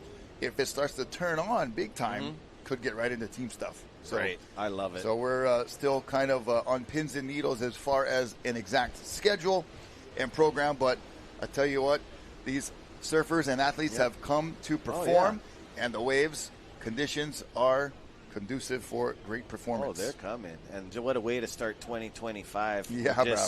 if it starts to turn on big time, could get right into team stuff. So, Great. I love it. So we're still kind of on pins and needles as far as an exact schedule and program. But I tell you what, these surfers and athletes have come to perform, and the waves conditions are conducive for great performance. Oh, they're coming. And what a way to start 2025. Yeah,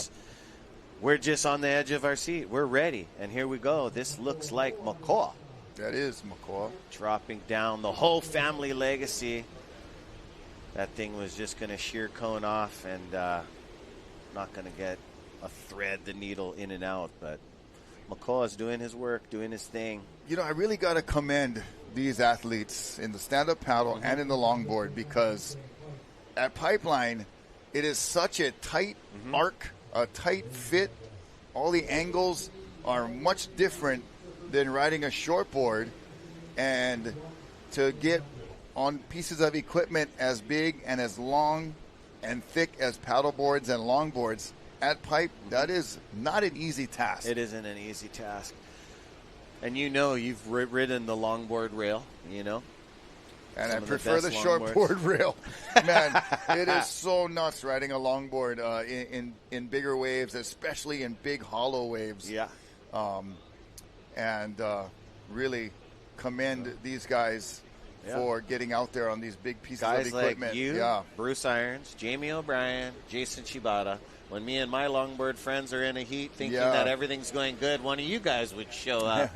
we're just on the edge of our seat. We're ready. And here we go. This looks like Macaw. That is Macaw. Dropping down the whole family legacy. That thing was just going to shear cone off and not going to get a thread the needle in and out. But Macaw is doing his work, doing his thing. You know, I really got to commend these athletes in the stand-up paddle and in the longboard, because at Pipeline, it is such a tight arc, a tight fit. All the angles are much different than riding a shortboard, and to get on pieces of equipment as big and as long and thick as paddle boards and longboards at Pipe, that is not an easy task. It isn't an easy task. And you know, you've ridden the longboard rail, you know. And I prefer the shortboard rail. Man, it is so nuts riding a longboard in bigger waves, especially in big hollow waves. Yeah. And really commend these guys for getting out there on these big pieces of equipment. Guys like you, Bruce Irons, Jamie O'Brien, Jason Shibata. When me and my longboard friends are in a heat thinking that everything's going good, one of you guys would show up.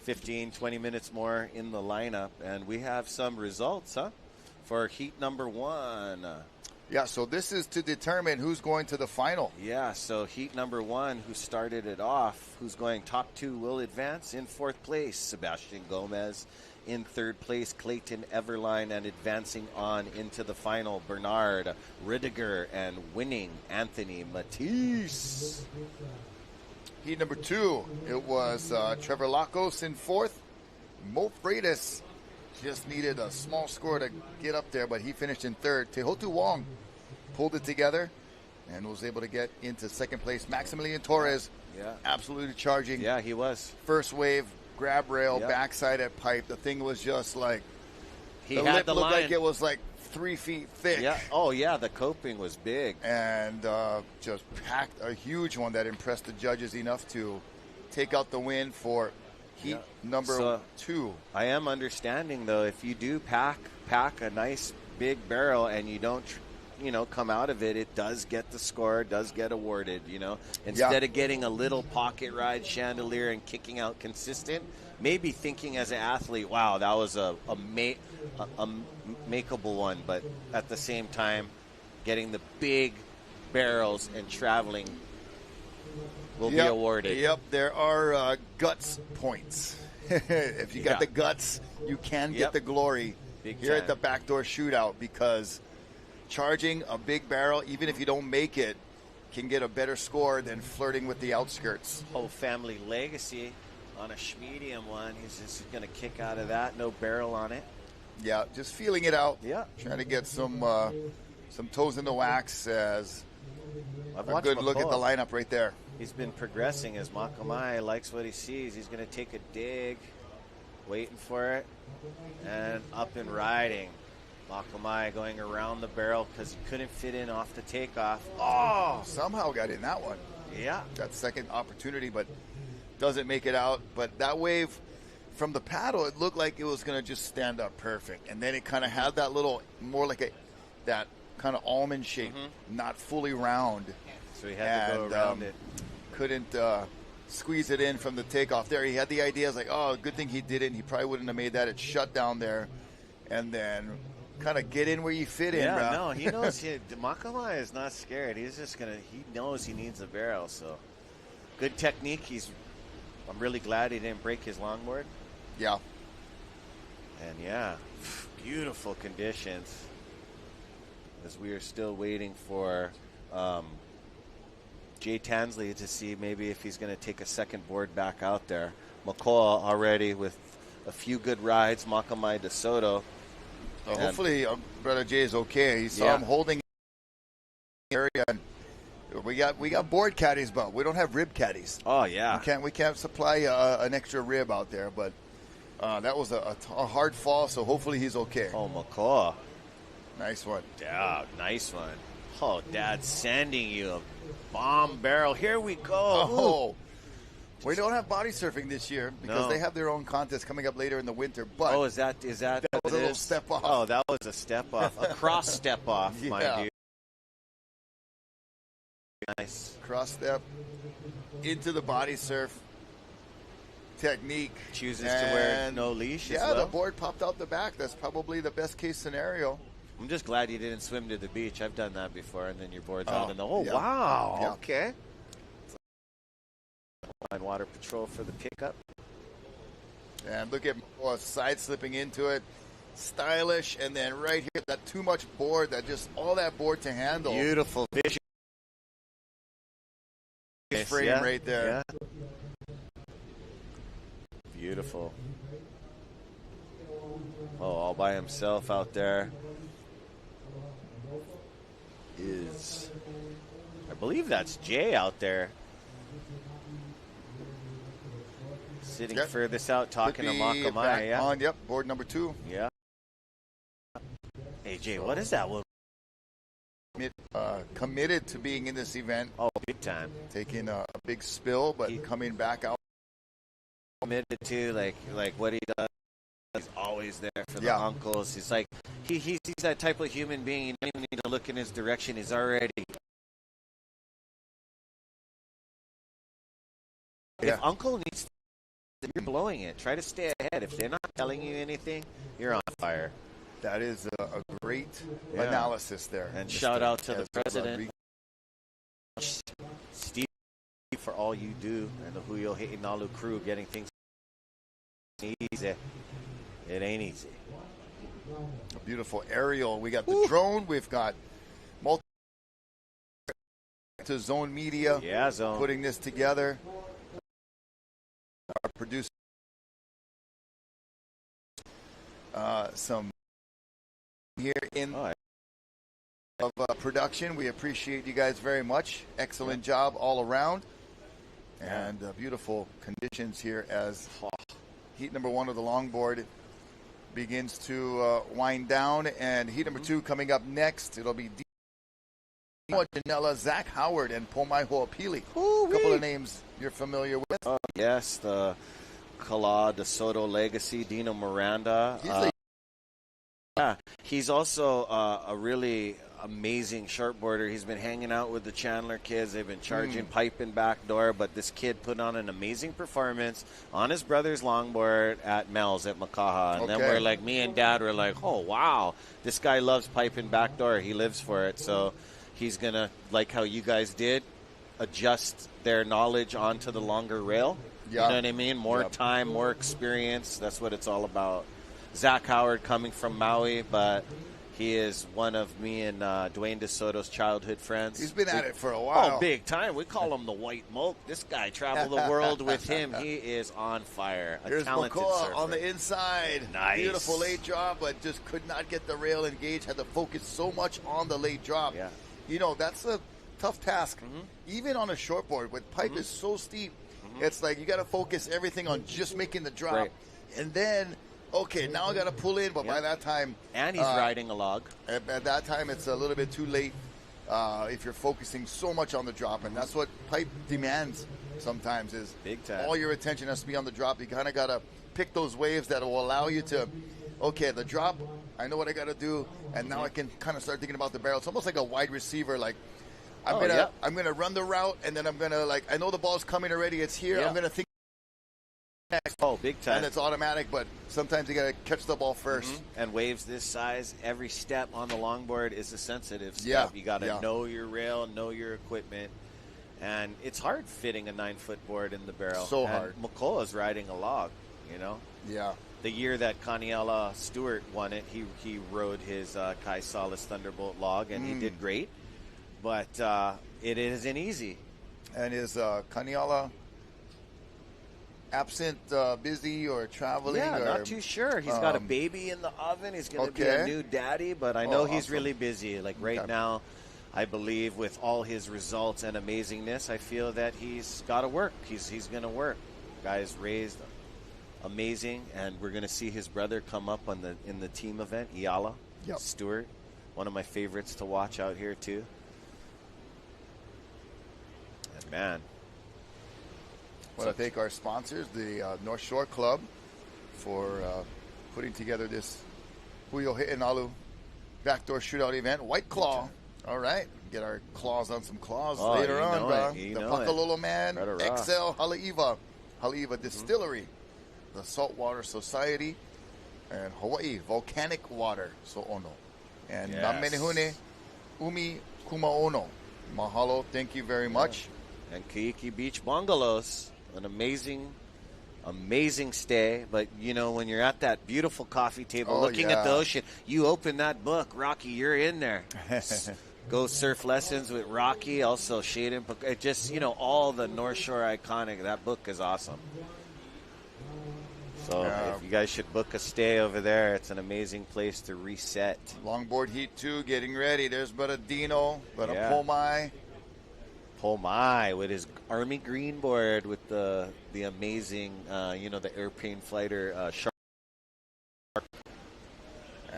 15, 20 minutes more in the lineup. And we have some results, for heat number 1. Yeah, so this is to determine who's going to the final. Yeah, so heat number 1, who started it off, who's going top 2 will advance. In 4th place, Sebastian Gomez. In 3rd place, Clayton Everline, and advancing on into the final, Bernard Ridiger, and winning, Anthony Matisse. Heat number 2, it was Trevor Lacos in 4th. Mo Freitas just needed a small score to get up there, but he finished in 3rd. Tehotu Wong pulled it together and was able to get into 2nd place. Maximilian Torres, absolutely charging. Yeah, he was. First wave, grab rail, backside at Pipe. The thing was just like, the lip the looked line. like it was like 3 feet thick. Yeah. Oh, yeah, the coping was big. And just packed a huge one that impressed the judges enough to take out the win for heat number 2. I am understanding, though, if you do pack a nice big barrel and you don't come out of it, it does get the score, does get awarded, Instead of getting a little pocket ride chandelier and kicking out consistent, maybe thinking as an athlete, wow, that was a makeable one, but at the same time, getting the big barrels and traveling will be awarded. Yep, there are guts points. If you got the guts, you can get the glory here at the Backdoor Shootout, because charging a big barrel, even if you don't make it, can get a better score than flirting with the outskirts. Whole family legacy on a schmedium one. He's just going to kick out of that. No barrel on it. Yeah, just feeling it out. Yeah. Trying to get some toes in the wax as a good look at the lineup right there. He's been progressing as Makamai likes what he sees. He's going to take a dig, waiting for it, and up and riding. Makamai going around the barrel because he couldn't fit in off the takeoff. Oh, somehow got in that one. Yeah. That second opportunity, but doesn't make it out. But that wave from the paddle, it looked like it was going to just stand up perfect. And then it kind of had that little, more like that kind of almond shape, not fully round. So he had to go around it. Couldn't squeeze it in from the takeoff there. He had the idea, I was like, oh, good thing he didn't. He probably wouldn't have made that. It shut down there. And then kind of get in where you fit in, bro. No, he knows. Makamai is not scared. He's just going to, he knows he needs a barrel. So good technique. I'm really glad he didn't break his longboard. Yeah. And beautiful conditions as we are still waiting for Jay Tansley to see maybe if he's going to take a second board back out there. Makoa already with a few good rides. Makamai DeSoto. Hopefully, Brother Jay is okay. He saw him holding the area. And we got board caddies, but we don't have rib caddies. Oh yeah, we can't supply an extra rib out there. But that was a hard fall, so hopefully he's okay. Oh, Makoa, nice one. Yeah, nice one. Oh, Dad's sending you a bomb barrel. Here we go. Oh. We don't have body surfing this year because they have their own contest coming up later in the winter. But is that was a little step off? Oh, that was a step off, a cross step off, mind you. Nice cross step into the body surf technique. Chooses to wear no leash. Yeah, the board popped out the back. That's probably the best case scenario. I'm just glad you didn't swim to the beach. I've done that before, and then your board's out in the. Oh wow! Yeah. Okay. Water Patrol for the pickup. And look at side slipping into it. Stylish. And then right here, that too much board, all that board to handle. Beautiful vision. Frame right there. Yeah. Beautiful. Oh, all by himself out there is, I believe that's Jay out there. Sitting furthest out, talking to Makamai. Yeah. Board number 2. Yeah. Hey, Jay, what is that one? Committed to being in this event. Oh, big time. Taking a big spill, but coming back out. Committed to, like what he does. He's always there for the uncles. He's like, he's that type of human being. You don't even need to look in his direction. He's already. If uncle needs to, you're blowing it. Try to stay ahead. If they're not telling you anything, you're on fire. That is a great analysis there. And shout out to the president, Steve, for all you do, and the Huyo Heinalu crew getting things easy. It ain't easy. A beautiful aerial. We got the drone. We've got multi to Zone Media. Yeah, Zone. Putting this together. Our producer. Some here in of production. We appreciate you guys very much. Excellent job all around. And beautiful conditions here as heat number 1 of the longboard begins to wind down, and heat number 2 coming up next. It'll be Janela, Zach Howard, and Pomai Ho'opili. A couple of names you're familiar with. Yes, the Kala DeSoto legacy, Dino Miranda. He's also a really amazing shortboarder. He's been hanging out with the Chandler kids. They've been charging pipe and backdoor, but this kid put on an amazing performance on his brother's longboard at Mel's at Makaha. And then we're like, me and Dad were like, oh, wow, this guy loves pipe and backdoor. He lives for it. So he's going to, like how you guys did, adjust their knowledge onto the longer rail. You know what I mean? More time, more experience. That's what it's all about. Zach Howard coming from Maui, but he is one of me and Dwayne DeSoto's childhood friends. He's been at it for a while. Oh, big time. We call him the White Moke. This guy traveled the world with him. He is on fire. Here's talented Makoa surfer. on the inside. Nice. Beautiful late drop, but just could not get the rail engaged. Had to focus so much on the late drop. Yeah. You know, that's a tough task. Even on a shortboard, with pipe is so steep, it's like you got to focus everything on just making the drop. Right. And then, okay, now I got to pull in, but by that time... And he's riding a log. At that time, it's a little bit too late if you're focusing so much on the drop. And that's what pipe demands sometimes is big time. All your attention has to be on the drop. You kind of got to pick those waves that will allow you to, okay, the drop, I know what I got to do, and now I can kind of start thinking about the barrel. It's almost like a wide receiver, like, I'm gonna run the route, and then I'm gonna, like, I know the ball's coming already. It's here. I'm gonna think next. Oh, big time. And it's automatic, but sometimes you gotta catch the ball first. And waves this size, every step on the longboard is a sensitive step. Yeah. You gotta know your rail, know your equipment, and it's hard fitting a 9-foot board in the barrel. So hard. Makoa's riding a log, you know. Yeah. The year that Kaniela Stewart won it, he rode his Kai Solis Thunderbolt log, and he did great. but it isn't easy. And is Kaniala absent, busy, or traveling? Yeah, or, not too sure. He's got a baby in the oven. He's going to be a new daddy, but I know he's really busy. Like right now, I believe with all his results and amazingness, I feel that he's got to work. He's going to work. Guy's raised amazing, and we're going to see his brother come up in the team event, Iala Stewart, one of my favorites to watch out here too. And man, I want to thank our sponsors, the North Shore Club, for putting together this Hui Backdoor Shootout event. White Claw. All right. Get our claws on some claws later on, bro. The Pakalolo Man, XL Haleiwa. Haleiwa Distillery, the Saltwater Society, and Hawaii Volcanic Water, so ono. And Namenehune Umi Kumaono. Mahalo, thank you very much. And Keiki Beach Bungalows, an amazing stay. But, you know, when you're at that beautiful coffee table looking at the ocean, you open that book, Rocky, you're in there. Go surf lessons with Rocky, also Shaden. It just, you know, all the North Shore iconic. That book is awesome. So if you guys should book a stay over there, it's an amazing place to reset. Longboard Heat 2 getting ready. There's Dino, Pomai. Pomai with his Army green board with the amazing, the airplane fighter shark.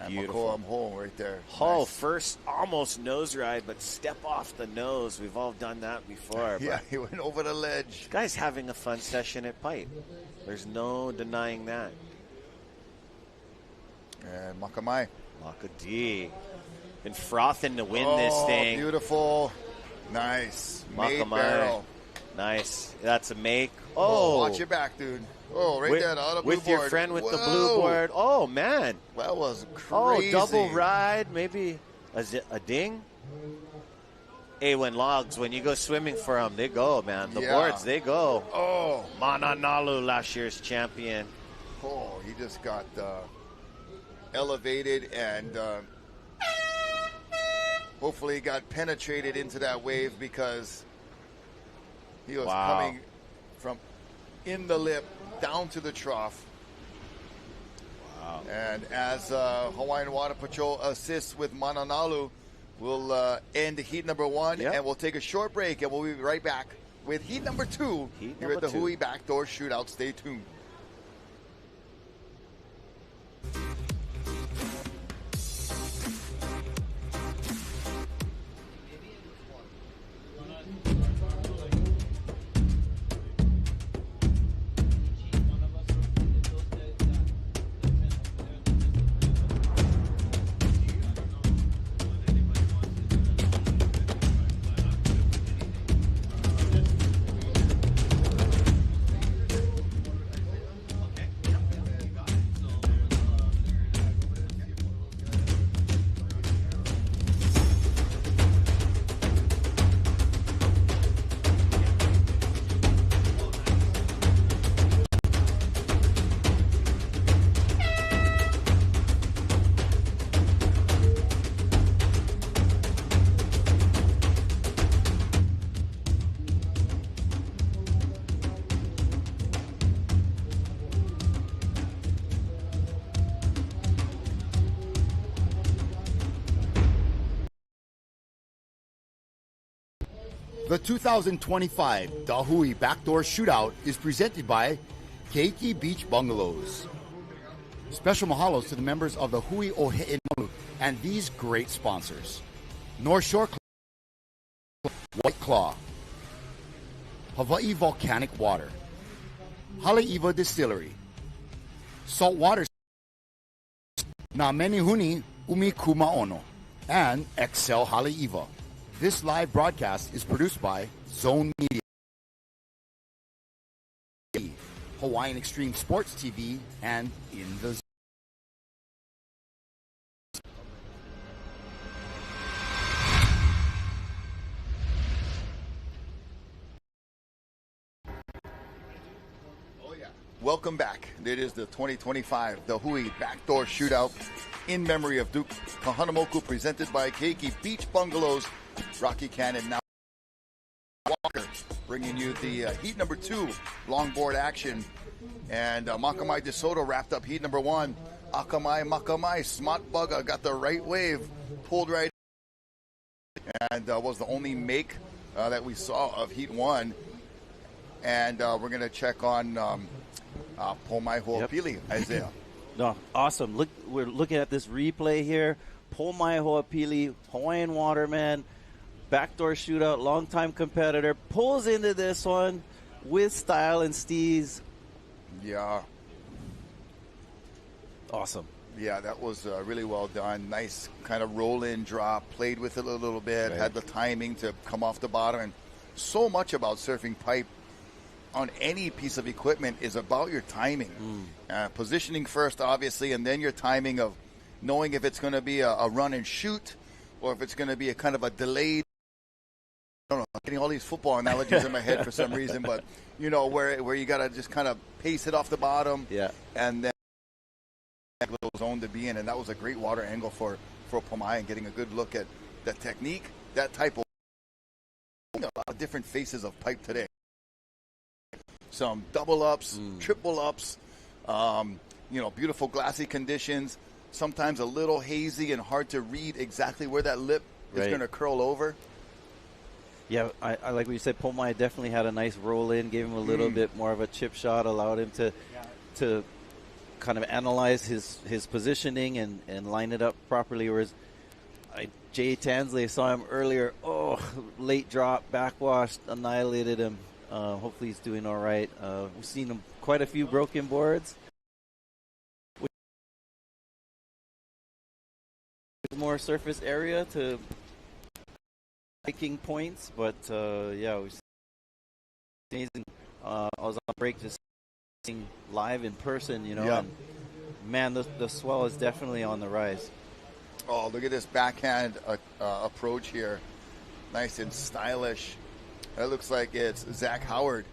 Beautiful. I'm home right there. Oh, nice. First almost nose ride, but step off the nose. We've all done that before. Yeah, he went over the ledge. This guy's having a fun session at Pipe. There's no denying that. And Makamai. Maka D. Been frothing to win this thing. Beautiful. Nice. Made barrel. Nice. That's a make. Oh. Watch your back, dude. Oh, right there, on the blue board. With your friend with the blue board. Oh, man. That was crazy. Oh, double ride, maybe a ding. Hey, when you go swimming for them, they go, man. The boards, they go. Oh. Mananalu, last year's champion. Oh, he just got elevated and hopefully got penetrated into that wave because he was coming from in the lip down to the trough. Wow. And as Hawaiian Water Patrol assists with Mananalu, we'll end heat number 1, and we'll take a short break, and we'll be right back with heat number 2 here at the Hui Backdoor Shootout. Stay tuned. The 2025 Hui Backdoor Shootout is presented by Keiki Beach Bungalows. Special mahalos to the members of the Hui Ohe'enalu and these great sponsors. North Shore Club, White Claw, Hawaii Volcanic Water, Haleiwa Distillery, Saltwater Namenihune Umi Kumaono, and XL Haleiwa. This live broadcast is produced by Zone Media, Hawaiian Extreme Sports TV, and In the Zone. welcome back. It is the 2025 the Hui BackDoor Shootout in memory of Duke Kahanamoku, presented by Keiki Beach Bungalows. Rocky Cannon now Walker bringing you the heat number 2 longboard action. And Makamai DeSoto wrapped up heat number 1. Makamai, Smart Bugger got the right wave, pulled right and was the only make that we saw of heat 1. And we're going to check on Pomai Ho'opili, Isaiah. No, awesome. Look, we're looking at this replay here. Pomai Ho'opili, Hawaiian Waterman, backdoor shootout, longtime competitor, pulls into this one with style and steez. Yeah. Awesome. Yeah, that was really well done. Nice kind of roll-in drop, played with it a little bit, had the timing to come off the bottom. And so much about surfing pipe on any piece of equipment is about your timing. Positioning first, obviously, and then your timing of knowing if it's going to be a run and shoot or if it's going to be a kind of a delayed. I don't know, I'm getting all these football analogies in my head for some reason, but, you know, where you got to just kind of pace it off the bottom and then little zone to be in. And that was a great water angle for Pomai, and getting a good look at that technique, that type of, a lot of different faces of pipe today. Some double ups, triple ups, beautiful glassy conditions, sometimes a little hazy and hard to read exactly where that lip is going to curl over. Yeah, I like what you said. Pomai definitely had a nice roll in, gave him a little bit more of a chip shot, allowed him to kind of analyze his positioning and line it up properly. Whereas Jay Tansley, saw him earlier, late drop, backwash, annihilated him. Hopefully he's doing all right. We've seen him quite a few broken boards. More surface area to making points, but we've seen amazing. I was on break just seeing live in person, and man, the swell is definitely on the rise. Oh, look at this backhand approach here. Nice and stylish. That looks like it's Zach Howard,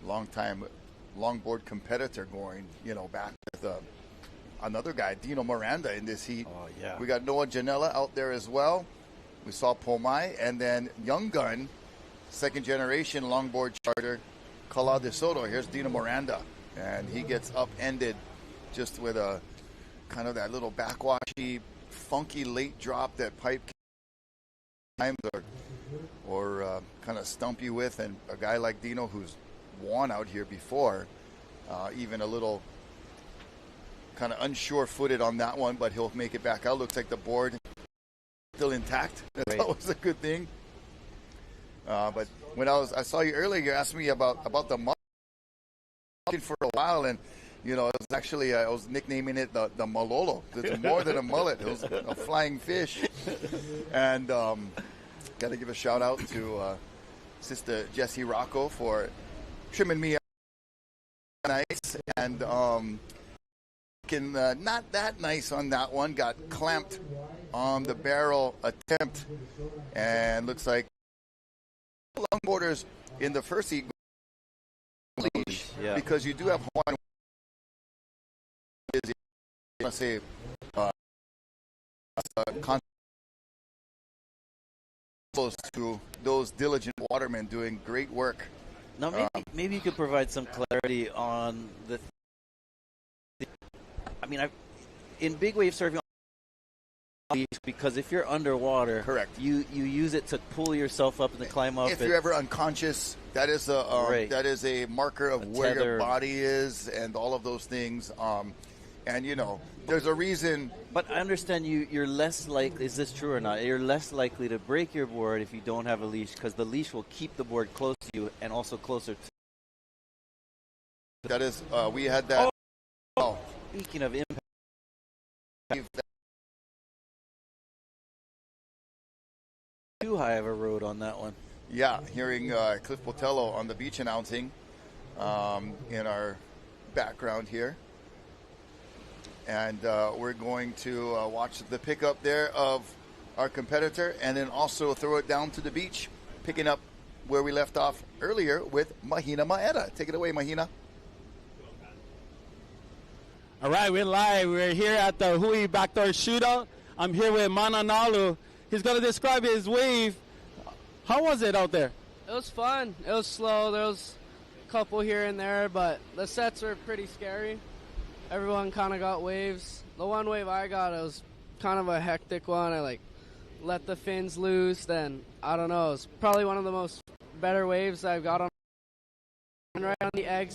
longtime longboard competitor, going, back with another guy, Dino Miranda, in this heat. Oh, yeah. We got Noah Janela out there as well. We saw Pomai, and then young gun, second generation longboard charter, Kala DeSoto. Here's Dino Miranda, and he gets upended just with a kind of that little backwashy, funky late drop that pipe times or kind of stump you with. And a guy like Dino, who's won out here before, even a little kind of unsure-footed on that one, but he'll make it back out. Looks like the board still intact. That's always a good thing. But when I saw you earlier, you asked me about the mullet for a while, and it was actually I was nicknaming it the Malolo. It's more than a mullet; it was a flying fish. And got to give a shout out to Sister Jessie Rocco for trimming me up nice, and not that nice on that one. Got clamped on the barrel attempt, and looks like longboarders in the first heat leash, because you do have Hawaiian. I want to say close to those diligent watermen doing great work. Now, maybe you could provide some clarity on the. In big wave surfing, because if you're underwater, correct, you use it to pull yourself up and to climb up. If you're ever unconscious, that is a marker of where your body is and all of those things. And there's a reason. But I understand you're less likely. Is this true or not? You're less likely to break your board if you don't have a leash, because the leash will keep the board close to you and also closer to. That is, we had that. Oh. Speaking of impact. Too high of a road on that one. Yeah, hearing Cliff Botello on the beach announcing in our background here. And we're going to watch the pickup there of our competitor, and then also throw it down to the beach, picking up where we left off earlier with Mahina Maeda. Take it away, Mahina. All right, we're live. We're here at the Hui BackDoor Shootout. I'm here with Mananalu. He's going to describe his wave. How was it out there? It was fun. It was slow. There was a couple here and there, but the sets were pretty scary. Everyone kind of got waves. The one wave I got, it was kind of a hectic one. I let the fins loose. Then I don't know. It was probably one of the most better waves I've got on right on the exit.